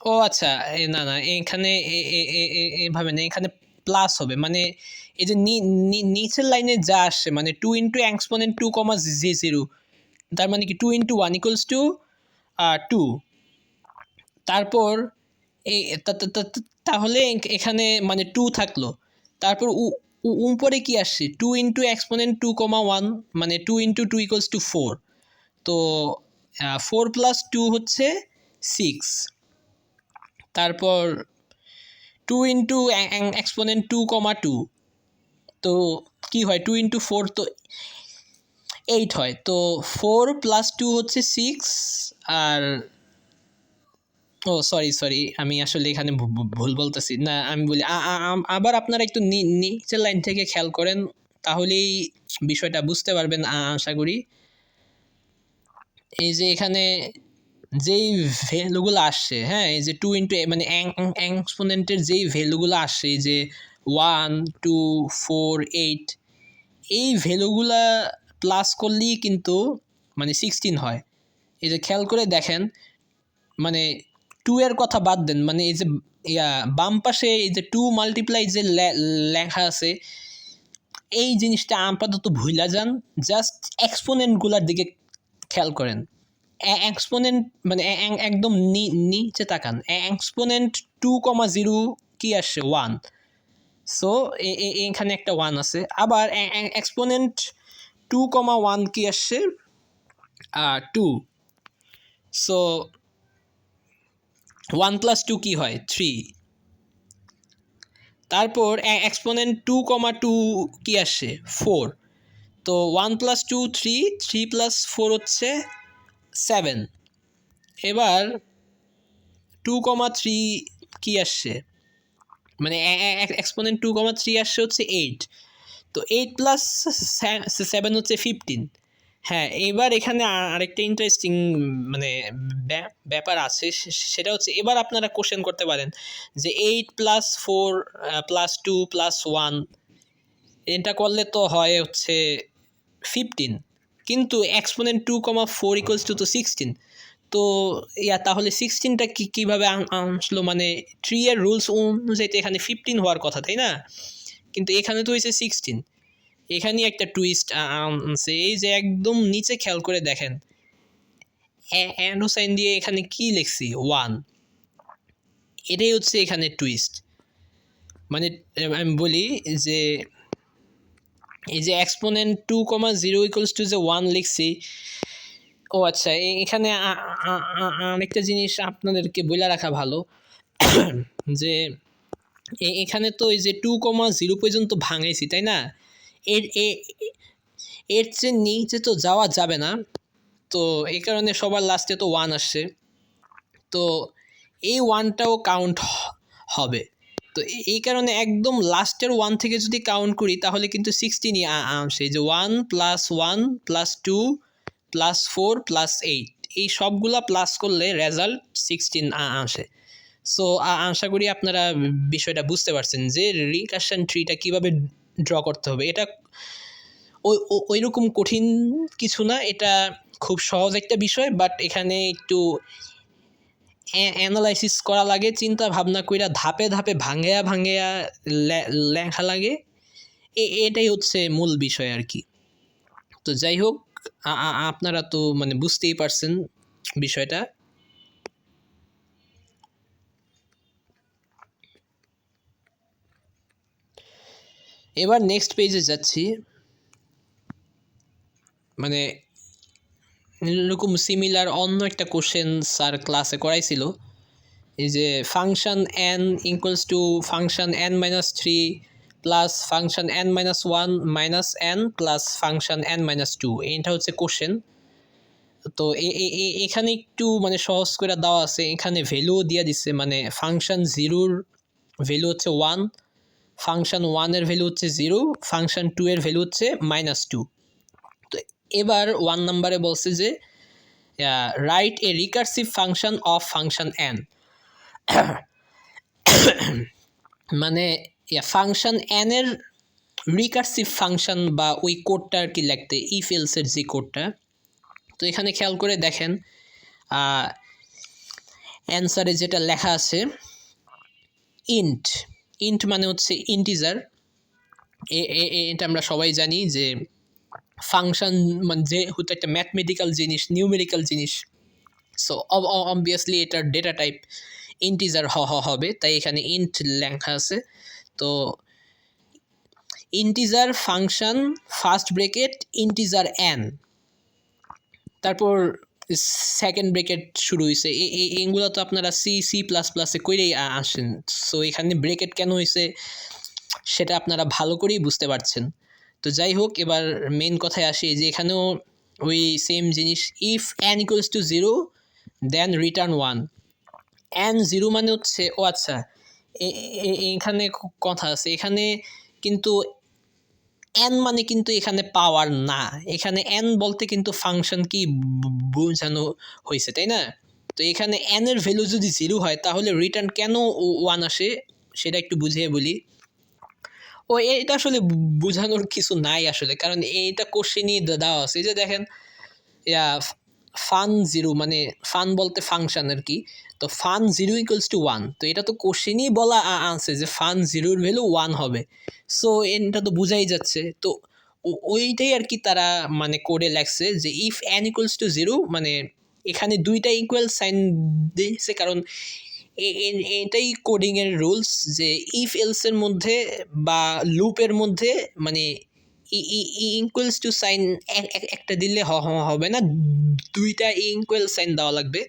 [SPEAKER 1] ও আচ্ছা, না না, এখানে এভাবে না, এখানে প্লাস হবে, মানে এই যে নিচের লাইনে যা আসছে মানে 2 ইন্টু এক্সপোনেন্ট 2,0, তার মানে কি 2 ইন্টু 1 ইকুয়ালস টু 2। তারপর এই তাহলে এখানে মানে 2 থাকলো। তারপর উপরে কি আসছে 2 ইন্টু এক্সপোনেন্ট 2,1, মানে 2 ইন্টু 2 ইকুয়ালস টু 4। তো 4 প্লাস 2 হচ্ছে 6। তারপর 2 ইন্টু এক্সপোনেন্ট 2,2, তো কি হয় 2 ইন্টু 4 তো 8 হয়। তো 4 প্লাস 2 হচ্ছে 6। আর সরি, আমি আসলে এখানে ভুল বলতেছি না, আমি বলি আবার আপনারা একটু নিচের লাইন থেকে খেয়াল করেন, তাহলেই বিষয়টা বুঝতে পারবেন আশা করি। এই যে এখানে যেই ভ্যালুগুলো আসছে, হ্যাঁ, এই যে 2 ইন্টু মানে এক্সপোনেন্টের যেই ভ্যালুগুলো আসছে, এই যে 1, 2, 4, 8, এই ভ্যালুগুলা প্লাস করলেই কিন্তু মানে 16 হয়। এই যে খেয়াল করে দেখেন, মানে 2 এর কথা বাদ দেন, মানে এই যে বাম পাশে এই যে 2 মাল্টিপ্লাই যে লেখা আছে, এই জিনিসটা আপাতত ভুলা যান, জাস্ট এক্সপোনেন্টগুলোর দিকে খেয়াল করেন। এক্সপোনেন্ট মানে একদম নিচে তাকান, এক্সপোনেন্ট 2,0 কি আসছে 1। সো এখানে একটা 1 আছে। আবার এক্সপোনেন্ট 2,1 কি আসছে 2। সো 1 প্লাস 2 কি হয় 3। তারপর এক্সপোনেন্ট 2,2 কি আসছে 4। তো 1 প্লাস 2 3, 3 প্লাস 4 হচ্ছে 7। এবার 2,3 কি আসছে, মানে এক্সপোনেন্ট 2,3 আসছে হচ্ছে 8। তো 8 প্লাস 7 হচ্ছে 15। হ্যাঁ, এবার এখানে আরেকটা ইন্টারেস্টিং মানে ব্যাপার আছে, সেটা হচ্ছে এবার আপনারা কোশ্চেন করতে পারেন যে 8 প্লাস 4 প্লাস 2 প্লাস 1 এটা করলে তো হয় হচ্ছে 15, কিন্তু এক্সপোনেন্ট 2,4 ইকুয়ালস টু তো 16। তো তাহলে 16টা কীভাবে আসলো, মানে 3 এর রুলস অনুযায়ী তো এখানে 15 হওয়ার কথা, তাই না? কিন্তু এখানে তো হয়েছে 16। এখানেই একটা টুইস্ট আছে। এই যে একদম নিচে খেয়াল করে দেখেন, অ্যারো সাইন দিয়ে এখানে কি লিখছি 1, এটাই হচ্ছে এখানে টুইস্ট। মানে আমি বলি যে এই যে এক্সপোনেন্ট 2,0 ইকুয়ালস টু যে 1 লিখছি, ও আচ্ছা, এখানে আরেকটা জিনিস আপনাদেরকে বলে রাখা ভালো যে এখানে তো এই যে 2,0 পর্যন্ত ভাঙাইছি, তাই না? এর এর চেয়ে নিচে তো যাওয়া যাবে না, তো এই কারণে সবার লাস্টে তো 1 আসছে, তো এই 1টাও কাউন্ট হবে। তো এই কারণে একদম লাস্টের 1 থেকে যদি কাউন্ট করি তাহলে কিন্তু 16ই আসে, যে 1 + 1 + 2 + 4 + 8 এই সবগুলা প্লাস করলে রেজাল্ট 16 আসে। সো আশা করি আপনারা বিষয়টা বুঝতে পারছেন যে রিকারশন ট্রিটা কিভাবে ড্র করতে হবে। এটা ওই রকম কঠিন কিছু না, এটা খুব সহজ একটা বিষয়, বাট এখানে একটু অ্যানালাইসিস করা লাগে, চিন্তা ভাবনা কইরা ধাপে ধাপে ভাঙ্গেয়া লেখা লাগে, এটাই হচ্ছে মূল বিষয় আর কি। তো যাই হোক, আপনারা তো মানে বুঝতেই পারছেন বিষয়টা। এবার নেক্সট পেজে যাচ্ছি। মানে এরকম সিমিলার অন্য একটা কোশ্চেন স্যার ক্লাসে করাইছিল, এই যে function n equals two function n-3 plus function n-1 minus n plus function n-2, এইটা হচ্ছে কোশ্চেন। তো এখানে একটু মানে সহজ করে দেওয়া আছে, এখানে ভ্যালুও দিয়ে দিচ্ছে, মানে ফাংশন 0-র ভ্যালু হচ্ছে 1, ফাংশন 1-এর ভ্যালু হচ্ছে 0, ফাংশন 2-এর ভ্যালু হচ্ছে -2। তো এবার 1 নম্বরে বলছে যে write a recursive function of function n, মানে ফাংশন n এর রিকারসিভ ফাংশন বা ওই কোডটা আর কি লিখতে, ইফ এলসের যে কোডটা। তো এখানে খেয়াল করে দেখেন অ্যান্সারে যেটা লেখা আছে, ইন্ট মানে হচ্ছে ইন্টিজার। এটা আমরা সবাই জানি যে ফাংশন মানে যেহেতু একটা ম্যাথমেটিক্যাল জিনিস, নিউমেরিক্যাল জিনিস, সো অবভিয়াসলি এটার ডেটা টাইপ ইন্টিজার হবে, তাই এখানে ইন্ট লেখা আছে। তো integer function first bracket integer n, তারপর সেকেন্ড ব্রেকেট শুরু হয়েছে, এইগুলো তো আপনারা C++-এ করেই আসেন। সো এখানে ব্রেকেট কেন হয়েছে সেটা আপনারা ভালো করেই বুঝতে পারছেন। তো যাই হোক, এবার মেন কথায় আসি, যে এখানেও ওই সেম জিনিস, if n equals to 0 then return 1। n 0 মানে হচ্ছে, ও আচ্ছা, এখানে কথা আছে, এখানে কিন্তু n মানে কিন্তু এখানে পাওয়ার না, এখানে n বলতে কিন্তু ফাংশন কি বোঝানো হয়েছে, তাই না? তো এখানে n এর ভ্যালু যদি 0 হয় তাহলে রিটার্ন কেন 1 আসে সেটা একটু বুঝিয়ে বলি। ও এটা আসলে বোঝানোর কিছু নাই আসলে, কারণ এইটা কোশ্চেনই দেওয়া আছে, এই যে দেখেন ফান 0, মানে ফান বলতে ফাংশন আর কি। তো ফান 0 ইকুয়ালস টু 1, তো এটা তো কোশ্চেনই বলা আছে যে ফান 0-র ভ্যালু 1 হবে। সো এটা তো বোঝাই যাচ্ছে। তো ওইটাই আর কি তারা মানে কোডে লেখছে যে ইফ n ইকুয়ালস টু 0, মানে এখানে দুইটা ইকুয়াল সাইন দিয়েছে, কারণ এটাই কোডিংয়ের রুলস, যে ইফ এলসের মধ্যে বা লুপের মধ্যে মানে ইকুয়ালস টু সাইন একটা দিলে হবে না, দুইটা ইকুয়াল সাইন দেওয়া লাগবে।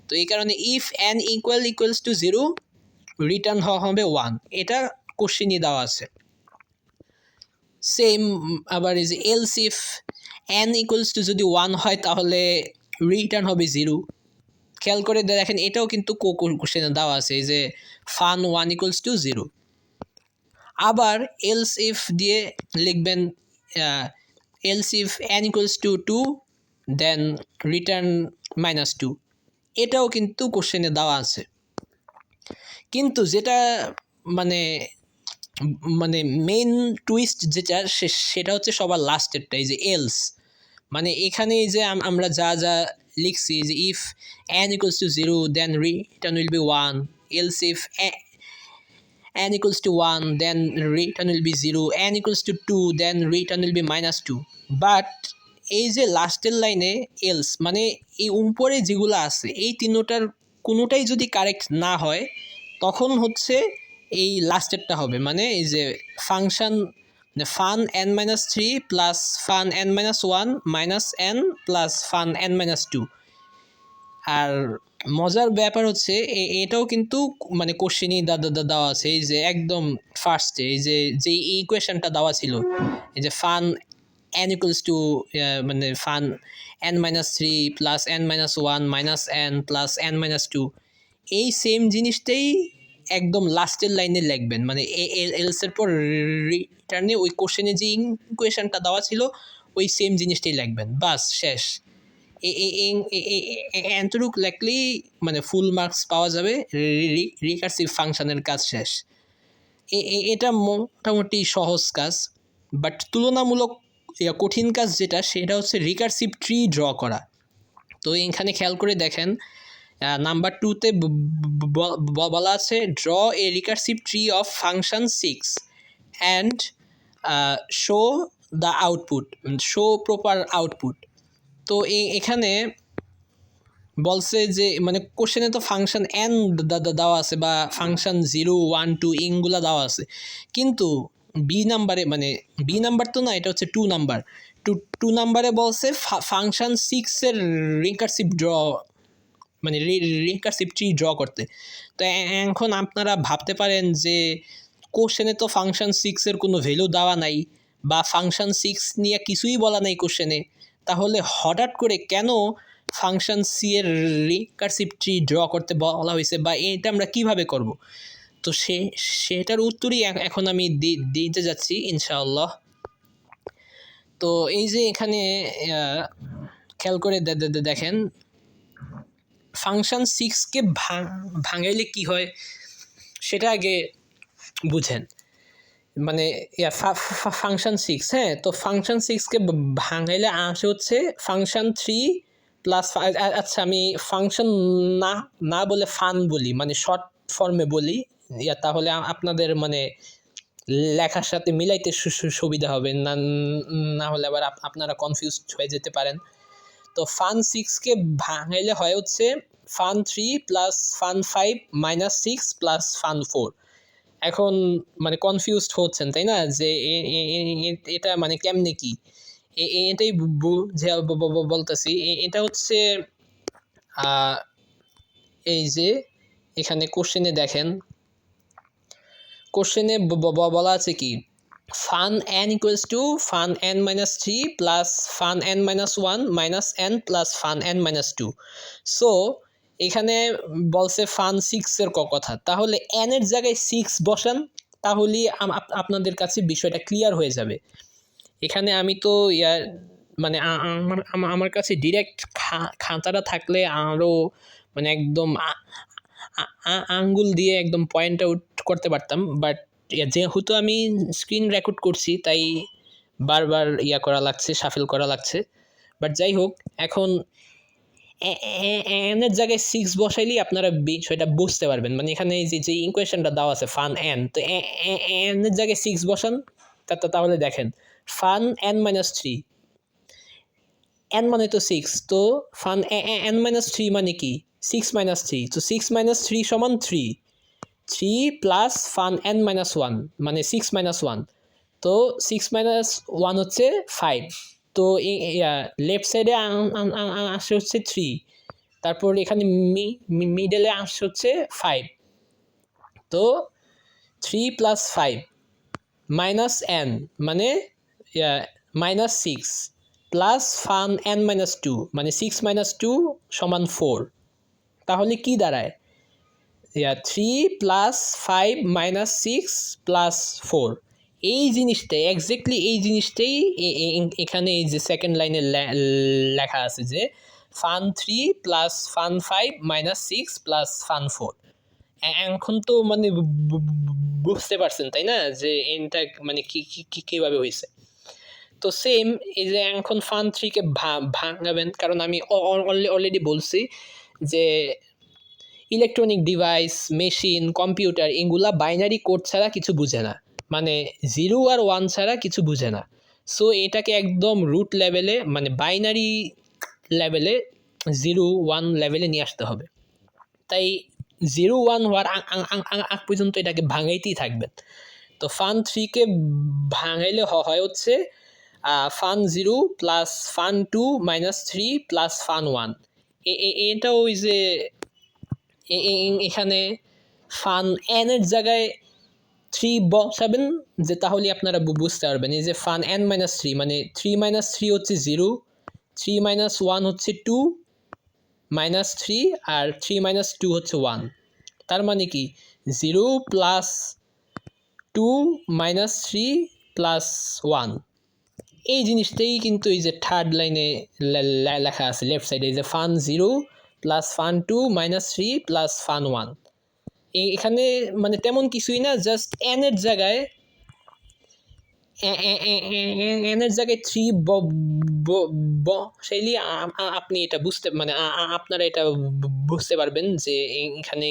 [SPEAKER 1] তো এই কারণে if n equals to 0 return হবে 1, এটা কোশ্চেনই দেওয়া আছে। সেম আবার এই যে else if n equals two যদি 1 হয় তাহলে রিটার্ন হবে 0। খেয়াল করে দেখেন, এটাও কিন্তু কোশ্চেনে দেওয়া আছে, এই যে ফান 1 ইকুয়ালস টু 0। আবার এলস ইফ দিয়ে লিখবেন else if n equals to 2 then return -2, এটাও কিন্তু কোশ্চেনে দেওয়া আছে। কিন্তু যেটা মানে মানে মেইন টুইস্ট যেটা সেটা হচ্ছে সবার লাস্টেরটা, এই যে এলস, মানে এখানে যে আমরা যা যা লিখছি, যে if n equals to 0 then return will be 1, else if n equals to 1 then return will be 0, n equals to 2 then return will be -2, but এই যে লাস্টের লাইনে এলস, মানে এই উপরে যেগুলো আছে এই তিনটার কোনোটাই যদি কারেক্ট না হয় তখন হচ্ছে এই লাস্টেরটা হবে, মানে এই যে function fun n-3 plus fun n-1 minus n plus fun n-2। আর মজার ব্যাপার হচ্ছে এটাও কিন্তু মানে কোশ্চেনই দেওয়া আছে, এই যে একদম ফার্স্টে এই যে ইকুয়েশনটা দেওয়া ছিল, এই যে ফান n equals to মানে fun n minus 3 plus n minus 1 minus n plus n minus 2, এই সেম জিনিসটাই একদম লাস্টের লাইনে লিখবেন, মানে এলসের পর রিটার্নে ওই কোশ্চেনে যে ইকুয়েশনটা দেওয়া ছিল ওই সেম জিনিসটাই লিখবেন, বাস শেষ। এতটুকু লিখলেই মানে ফুল মার্কস পাওয়া যাবে, রিকার্সিভ ফাংশনের কাজ শেষ। এটা মোটামুটি সহজ কাজ, বাট তুলনামূলক কঠিন কাজ যেটা সেটা হচ্ছে রিকার্সিভ ট্রি ড্র করা। তো এখানে খেয়াল করে দেখেন নাম্বার 2তে বলা আছে draw A recursive tree of function 6 and show the output, show proper output. তো এখানে বলছে যে মানে কোশ্চেনে তো ফাংশন এন দেওয়া আছে বা ফাংশন 0 1 2 ইনগুলা দেওয়া আছে, কিন্তু বি নাম্বারে মানে বি নাম্বার তো না, এটা হচ্ছে 2 নাম্বার, টু নাম্বারে বলছে ফাংশন 6-এর রিকার্সিভ ড্র মানে রিকার্সিভ ট্রি ড্র করতে। তো এখন আপনারা ভাবতে পারেন যে কোশ্চেনে তো ফাংশন 6-এর কোনো ভ্যালু দেওয়া নাই বা ফাংশন 6 নিয়ে কিছুই বলা নাই কোশ্চেনে, তাহলে হঠাৎ করে কেন ফাংশন সি এর রিকার্সিভ ট্রি ড্র করতে বলা হয়েছে বা এটা আমরা কিভাবে করব? তো সেটার উত্তরই এখন আমি দিতে যাচ্ছি ইনশাআল্লাহ। তো এই যে এখানে খেয়াল করে দেখেন ফাংশন 6কে ভাঙাইলে কি হয় সেটা আগে বুঝেন। মানে ফাংশন 6, হ্যাঁ, তো ফাংশন 6কে ভাঙাইলে আসে হচ্ছে ফাংশন 3 প্লাস, আচ্ছা আমি ফাংশন না বলে ফান বলি, মানে শর্ট ফর্মে বলি, তাহলে আপনাদের মানে লেখার সাথে মিলাইতে সুবিধা হবে, না হলে আবার আপনারা কনফিউজ হয়ে যেতে পারেন। তো ফান 6কে ভাঙাইলে হয় হচ্ছে fun 3 plus fun 5 minus 6 plus fun 4। এখন মানে কনফিউজড হচ্ছেন তাই না, যে এটা মানে কেমনে কি, এটাই বুঝে বলতেছি। এটা হচ্ছে এই যে এখানে কোশ্চেনে দেখেন, কোশ্চেনে বলা আছে কি fun n equals two fun n minus 3 plus fun n minus 1 minus n plus fun n minus 2। So এখানে বলছে ফান 6-এর কথা, তাহলে n এর জায়গায় 6 বসান, তাহলেই আপনাদের কাছে বিষয়টা ক্লিয়ার হয়ে যাবে। এখানে আমি তো মানে আমার কাছে ডিরেক্ট খাতাটা থাকলে আরও মানে একদম আঙ্গুল দিয়ে একদম পয়েন্ট আউট করতে পারতাম, বাট যেহেতু আমি স্ক্রিন রেকর্ড করছি তাই বারবার করা লাগছে, শাফেল করা লাগছে। বাট যাই হোক, এখন এনের জায়গায় 6 বসাইলেই আপনারা বিষয়টা বুঝতে পারবেন। মানে এখানে যে ইকুয়েশনটা দেওয়া আছে ফান এন, তো এনের জায়গায় 6 বসান, তাহলে দেখেন ফান n মাইনাস 3, n মানে তো 6, তো ফান n মাইনাস 3 মানে কি 6 মাইনাস 3, তো 6 মাইনাস 3 সমান 3 প্লাস ফান n মাইনাস 1 মানে 6 মাইনাস 1, তো 6 মাইনাস 1 হচ্ছে 5, তো লেফট সাইডে আসে হচ্ছে 3, তারপর এখানে মিডলে আসে হচ্ছে 5, তো 3 প্লাস 5 মাইনাস n মানে minus 6 plus fun n minus 2 মানে 6 মাইনাস 2 সমান 4, তাহলে কি দাঁড়ায় 3 প্লাস 5 মাইনাস 6 প্লাস 4। এই জিনিসটাই এক্স্যাক্টলি এই জিনিসটাই এখানে এই যে সেকেন্ড লাইনে লেখা আছে যে fun 3 plus fun 5 minus 6 plus fun 4। এখন তো মানে বুঝতে পারছেন তাই না যে এটা মানে কীভাবে হয়েছে। তো সেম এই যে এখন ফান 3কে ভাঙাবেন, কারণ আমি অলরেডি বলছি যে ইলেকট্রনিক ডিভাইস, মেশিন, কম্পিউটার এগুলা বাইনারি কোড ছাড়া কিছু বুঝে না, মানে 0 আর 1 ছাড়া কিছু বুঝে না। সো এটাকে একদম রুট লেভেলে মানে বাইনারি লেভেলে 0 1 লেভেলে নিয়ে আসতে হবে। তাই 0 1 হওয়ার আগ পর্যন্ত এটাকে ভাঙাইতেই থাকবেন। তো ফান 3কে ভাঙাইলে হয় হচ্ছে fun 0 plus fun 2 minus 3 plus fun 1। এটা ওই যে এখানে ফান n এর জায়গায় থ্রি বসাবেন, যে তাহলে আপনারা বুঝতে পারবেন। এই যে ফান n মাইনাস থ্রি, মানে 3 - 3 হচ্ছে 0, 3 - 1 হচ্ছে 2, -3 আর 3 - 2 হচ্ছে 1। তার মানে কি 0 প্লাস 2 - 3 প্লাস 1। এই জিনিসটাই কিন্তু এই যে থার্ড লাইনে লেখা আছে লেফট সাইডে, এই যে fun 0 plus fun 2 -3 plus fun 1। এখানে মানে তেমন কিছুই না, জাস্ট n এর জায়গায় n এর জায়গায় 3 বসাইলে আপনি এটা বুঝতে মানে আপনারা এটা বুঝতে পারবেন যে এখানে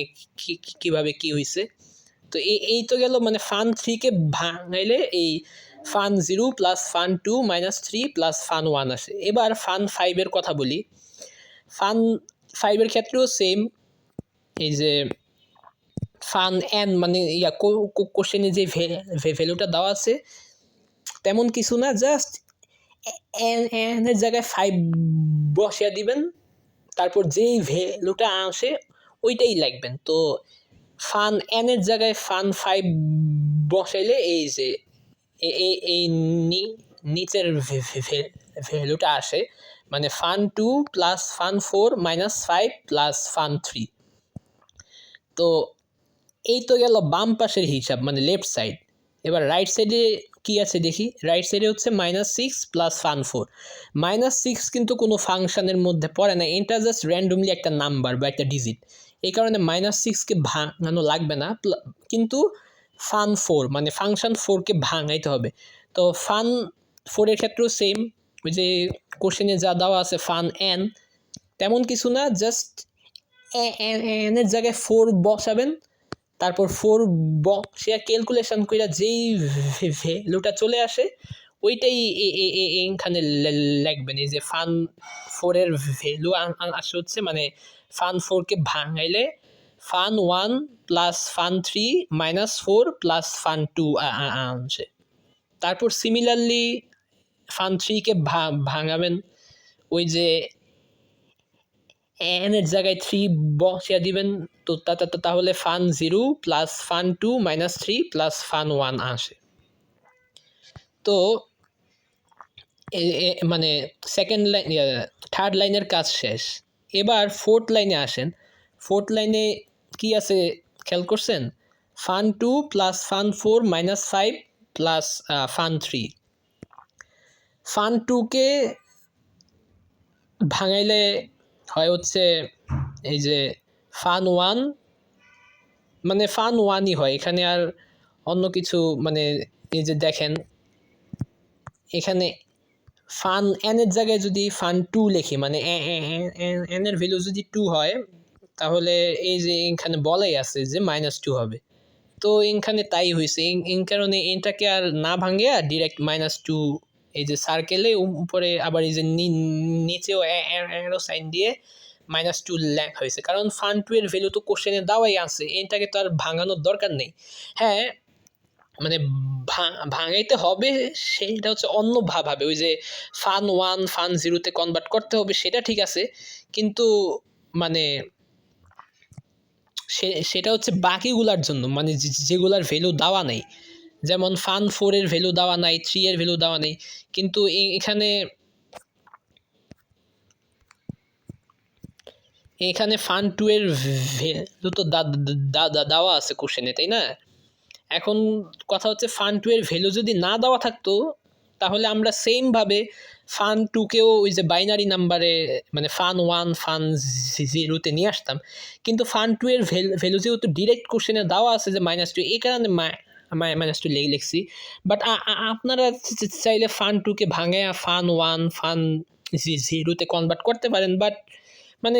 [SPEAKER 1] কিভাবে কি হয়েছে। তো এই তো গেল মানে ফান 3 কে ভাঙাইলে এই fun 0 plus fun 2 -3 plus fun 1 আসে। এবার ফান 5 এর কথা বলি। ফান 5 এর ক্ষেত্রেও সেম, এই যে ফান n মানে কোশ্চেনে যে ভ্যালুটা দেওয়া আছে তেমন কিছু না, জাস্ট n এর জায়গায় 5 বসিয়ে দিবেন, তারপর যেই ভ্যালুটা আসে ওইটাই লিখবেন। তো ফান n এর জায়গায় ফান 5 বসাইলে এই যে এই নিচের ভ্যালুটা আসে, মানে fun 2 plus fun 4 -5 plus fun 3। তো এই তো গেল বাম পাশের হিসাব, মানে লেফট সাইড। এবার রাইট সাইডে কি আছে দেখি। রাইট সাইডে হচ্ছে -6 প্লাস ফান 4। -6 কিন্তু কোনো ফাংশনের মধ্যে পড়ে না, এটা জাস্ট র্যান্ডমলি একটা নাম্বার বা একটা ডিজিট, এই কারণে -6কে ভাঙানো লাগবে না। কিন্তু ফান 4 মানে ফাংশন 4কে ভাঙাইতে হবে। তো ফান 4 এর ক্ষেত্রেও সেম, ওই যে কোশ্চেনে যা দেওয়া আছে ফান n, তেমন কিছু না, জাস্ট n এর জায়গায় 4 বসাবেন, তারপর 4 বসিয়া ক্যালকুলেশন কইরা যেই ভ্যালুটা চলে আসে ওইটাই এইখানে লিখবেন। এই যে ফান 4 এর ভ্যালু আসে হচ্ছে মানে ফান 4 কে ভাঙাইলে fun 1 plus fun 3 -4 plus fun 2 আসে। তারপর সিমিলারলি ফান 3 কে ভাঙাবেন, ওই যে n এর জায়গায় 3 বসিয়ে দিবেন। তো তাহলে fun 0 plus fun 2 -3 plus fun 1 আসে। তো মানে সেকেন্ড লাইন থার্ড লাইনের কাজ শেষ। এবার ফোর্থ লাইনে আসেন। ফোর্থ লাইনে কি আছে খেয়াল করছেন? Fun 2 plus fun 4 -5 plus fun 3। Fun 2কে ভাঙাইলে হয় হচ্ছে এই যে ফান 1, মানে ফান 1ই হয় এখানে, আর অন্য কিছু মানে এই যে দেখেন এখানে ফান n এর জায়গায় যদি ফান 2 লিখি, মানে n এর ভ্যালু যদি 2 হয় তাহলে এই যে এখানে বলাই আছে যে -2 হবে। তো এখানে তাই হয়েছে, এই কারণে এটাকে আর না ভাঙে আর ডিরেক্ট -2 এই যে সার্কেলে উপরে আবার এই যে নিচেও অ্যারো সাইন দিয়ে -2 লেখা হয়েছে, কারণ ফান 2 এর ভ্যালু তো কোশ্চেনে দেওয়াই আছে, এটাকে তো আর ভাঙানোর দরকার নেই। হ্যাঁ মানে ভাঙাইতে হবে সেটা হচ্ছে অন্য ভাবে, ওই যে ফান 1 ফান 0-তে কনভার্ট করতে হবে সেটা ঠিক আছে, কিন্তু মানে সেটা হচ্ছে বাকিগুলার জন্য, মানে যেগুলার ভ্যালু দেওয়া নেই, যেমন ফান 4 এর ভ্যালু দেওয়া নাই, 3 এর ভ্যালু দেওয়া নেই, কিন্তু এখানে ফান 2 এর ভ্যালু তো দেওয়া আছে কোশ্চেনে, তাই না? এখন কথা হচ্ছে ফান 2 এর ভ্যালু যদি না দেওয়া থাকতো তাহলে আমরা সেম ভাবে ফান 2কেও ওই যে বাইনারি নাম্বারে মানে ফান 1 ফান 0-তে নিয়ে আসতাম, কিন্তু ফান 2 এর ভ্যালু যেহেতু ডিরেক্ট কোশ্চেনে দেওয়া আছে যে -2, এই কারণে -2 লিখছি। বাট আপনারা চাইলে ফান 2কে ভাঙে ফান 1 ফান 0-তে কনভার্ট করতে পারেন, বাট মানে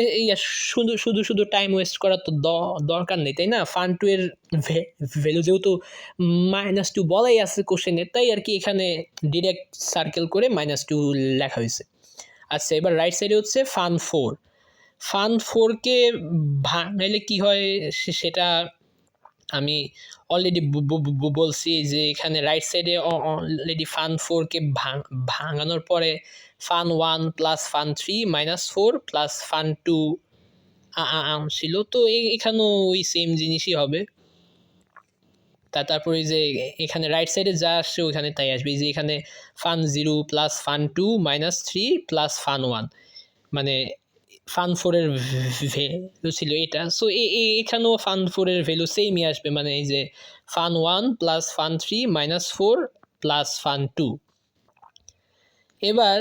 [SPEAKER 1] শুধু শুধু শুধু টাইম ওয়েস্ট করার তো দরকার নেই, তাই না? ফান 2 এর ভ্যালু যেহেতু -2 বলাই আছে কোশ্চেনে, তাই আর কি এখানে ডিরেক্ট সার্কেল করে -2 লেখা হয়েছে। আচ্ছা, এবার রাইট সাইডে হচ্ছে ফান 4। ফান 4কে ভাঙাইলে কি হয় সেটা আমি অলরেডি বলছি, যে এখানে রাইট সাইডে অলরেডি ফান 4কে ভাঙানোর পরে fun 1 plus fun 3 -4 plus fun 2 ছিল, তো এখানেও ওই সেম জিনিসই হবে। তারপরে যে এখানে রাইট সাইডে যা আসছে ওইখানে তাই আসবে। এই যে এখানে fun0 plus fun2 minus 3 plus fun1, মানে fun4 এর ভ্যালু ছিল এটা, সো এখানেও fun4 এর ভ্যালু সেমই আসবে, মানে এই যে fun1 plus fun3 minus 4 plus fun2। এবার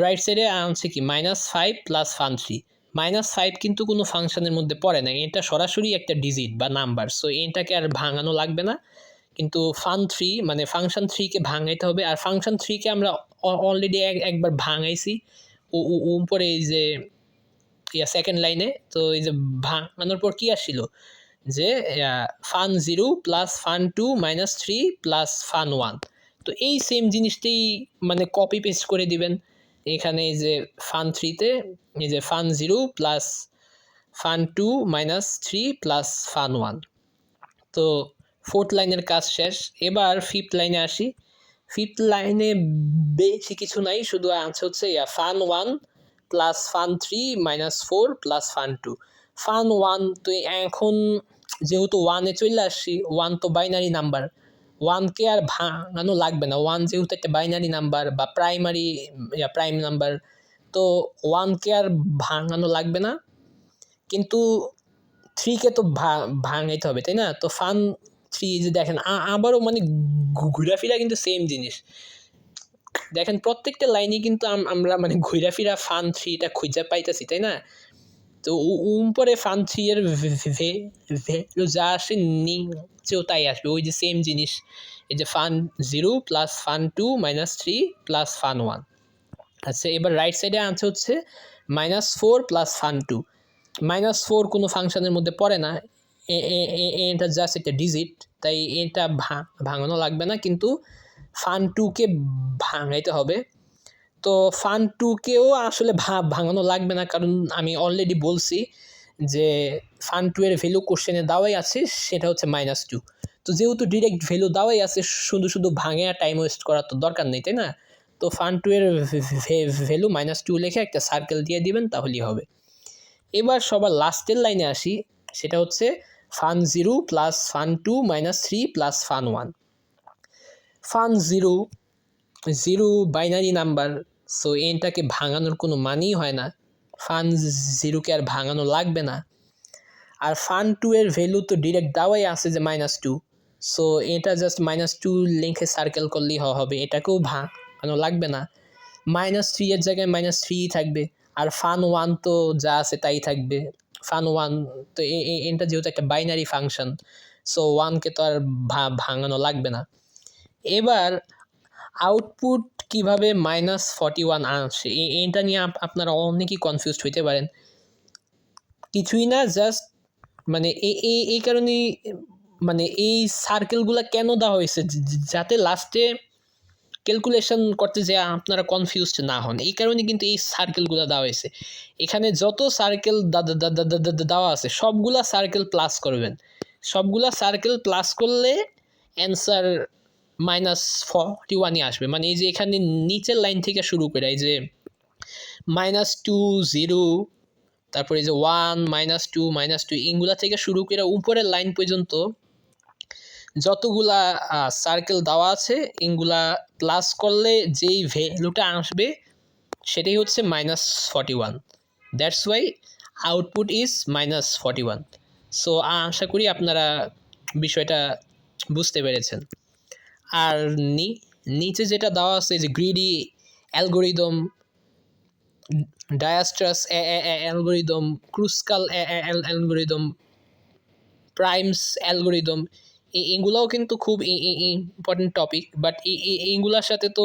[SPEAKER 1] রাইট সাইডে আনছে কি -5 প্লাস fun3। -5 কিন্তু কোনো ফাংশনের মধ্যে পড়ে না, এটা সরাসরি একটা ডিজিট বা নাম্বার, সো এটাকে আর ভাঙানো লাগবে না। কিন্তু fun3 মানে ফাংশন 3কে ভাঙাইতে হবে, আর ফাংশন 3কে আমরা অলরেডি একবার ভাঙাইছি উপরে এই যে সেকেন্ড লাইনে। তো এই যে ভাঙানোর পর কি আসছিল যে fun0 plus fun2 minus 3 plus fun1। তো এই সেম জিনিসটাই মানে কপি পেস্ট করে দিবেন এখানে, এই যে fun3-তে এই যে fun0 plus fun2 minus 3 plus fun1। তো ফোর্থ লাইনের কাজ শেষ। এবার ফিফথ লাইনে আসি। ফিফথ লাইনে বেশি কিছু নাই, শুধু আনসার হচ্ছে fun1 plus fun3 minus 4 plus fun2। fun1 তো এখন যেহেতু 1-এ চলে আসছি, 1 তো বাইনারি নাম্বার, 1কে আর ভাঙানো লাগবে না। 1 যেহেতু একটা বাইনারি নাম্বার বা প্রাইম নাম্বার, তো 1কে আর ভাঙানো লাগবে না। কিন্তু 3কে তো ভাঙাইতে হবে, তাই না? তো fun3 যে দেখেন আবারও মানে ঘুরাফিরা কিন্তু সেম জিনিস। দেখেন প্রত্যেকটা লাইনে কিন্তু আমরা মানে ঘুরাফিরা fun3টা খুঁজে পাইতেছি, তাই না? তো উপরে fun3 এর ভ্যালু যা আসে নিচেও তাই আসবে, ওই যে সেম জিনিস। এই যে fun0 plus fun2 minus 3 plus fun1। আচ্ছা, এবার রাইট সাইডে আনসার হচ্ছে -4 প্লাস fun2। -4 কোনো ফাংশনের মধ্যে পড়ে না, এটা জাস্ট একটা ডিজিট, তাই এটা ভাঙানো লাগবে না। কিন্তু fun2কে ভাঙাইতে হবে। তো fun2কেও আসলে ভাঙানো লাগবে না, কারণ আমি অলরেডি বলছি যে fun2 এর ভ্যালু কোশ্চেনে দেওয়াই আছে, সেটা হচ্ছে -2। তো যেহেতু ডিরেক্ট ভ্যালু দেওয়াই আছে, শুধু ভাঙে আর টাইম ওয়েস্ট করার তো দরকার নেই, তাই না? তো fun2 এর ভ্যালু -2 লিখে একটা সার্কেল দিয়ে দিবেন, তাহলেই হবে। এবার সবার লাস্টের লাইনে আসি, সেটা হচ্ছে fun0 plus fun2 minus 3 plus fun1। fun0 binary number, so এটাকে ভাঙানোর কোনো মানেই হয় না। fun0কে আর ভাঙানো লাগবে না। আর fun2 এর ভ্যালু তো ডিরেক্ট দেওয়াই আছে যে -2, সো এটা জাস্ট -2 লিখে সার্কেল করলেই হবে, এটাকেও ভাঙানো লাগবে না। -3 এর জায়গায় -3 থাকবে, আর fun1 তো যা আছে তাই থাকবে। fun1 তো এটা যেহেতু একটা বাইনারি ফাংশন, সো 1কে তো আর ভাঙানো লাগবে না। এবার আউটপুট কিভাবে -41 আসে, এটা নিয়ে আপনারা অনেকেই কনফিউজড হইতে পারেন। কিছুই না, জাস্ট মানে এই কারণেই মানে এই সার্কেলগুলো কেন দেওয়া হয়েছে, যাতে লাস্টে ক্যালকুলেশন করতে যে আপনারা কনফিউজড না হন, এই কারণে কিন্তু এই সার্কেলগুলো দেওয়া হয়েছে। এখানে যত সার্কেল দেওয়া আছে সবগুলা সার্কেল প্লাস করবেন। সবগুলা সার্কেল প্লাস করলে অ্যান্সার -41ই আসবে। মানে এই যে এখানে নিচের লাইন থেকে শুরু করে এই যে -2 0, তারপরে এই যে 1 -2 -2, এইগুলা থেকে শুরু করে উপরের লাইন পর্যন্ত যতগুলা সার্কেল দেওয়া আছে, এগুলা প্লাস করলে যেই ভ্যালুটা আসবে সেটাই হচ্ছে -41। That's why output is -41। So আশা করি আপনারা বিষয়টা বুঝতে পেরেছেন। আর নিচে যেটা দেওয়া আছে যে greedy algorithm, Dijkstra's algorithm, Kruskal algorithm, Prim's algorithm, এগুলোও কিন্তু খুব ইম্পর্টেন্ট টপিক, বাট এইগুলোর সাথে তো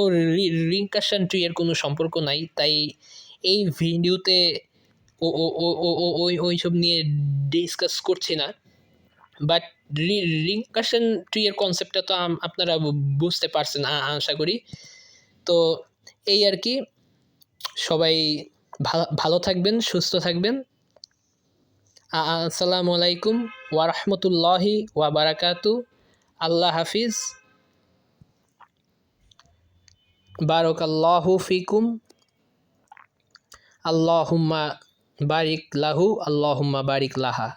[SPEAKER 1] রিকারশন ট্রি এর কোনো সম্পর্ক নাই, তাই এই ভিডিওতে ওইসব নিয়ে ডিসকাস করছি না। বাট রিকারশন ট্রি এর কনসেপ্টটা তো আপনারা বুঝতে পারছেন আশা করি। তো এই আর কি, সবাই ভালো থাকবেন, সুস্থ থাকবেন। আসসালামু আলাইকুম ওয়া রাহমাতুল্লাহি ওয়া বারাকাতু। আল্লাহ হাফিজ। বারাকাল্লাহু ফিকুম। আল্লাহুম্মা বারিক লাহু, আল্লাহুম্মা বারিক লাহা।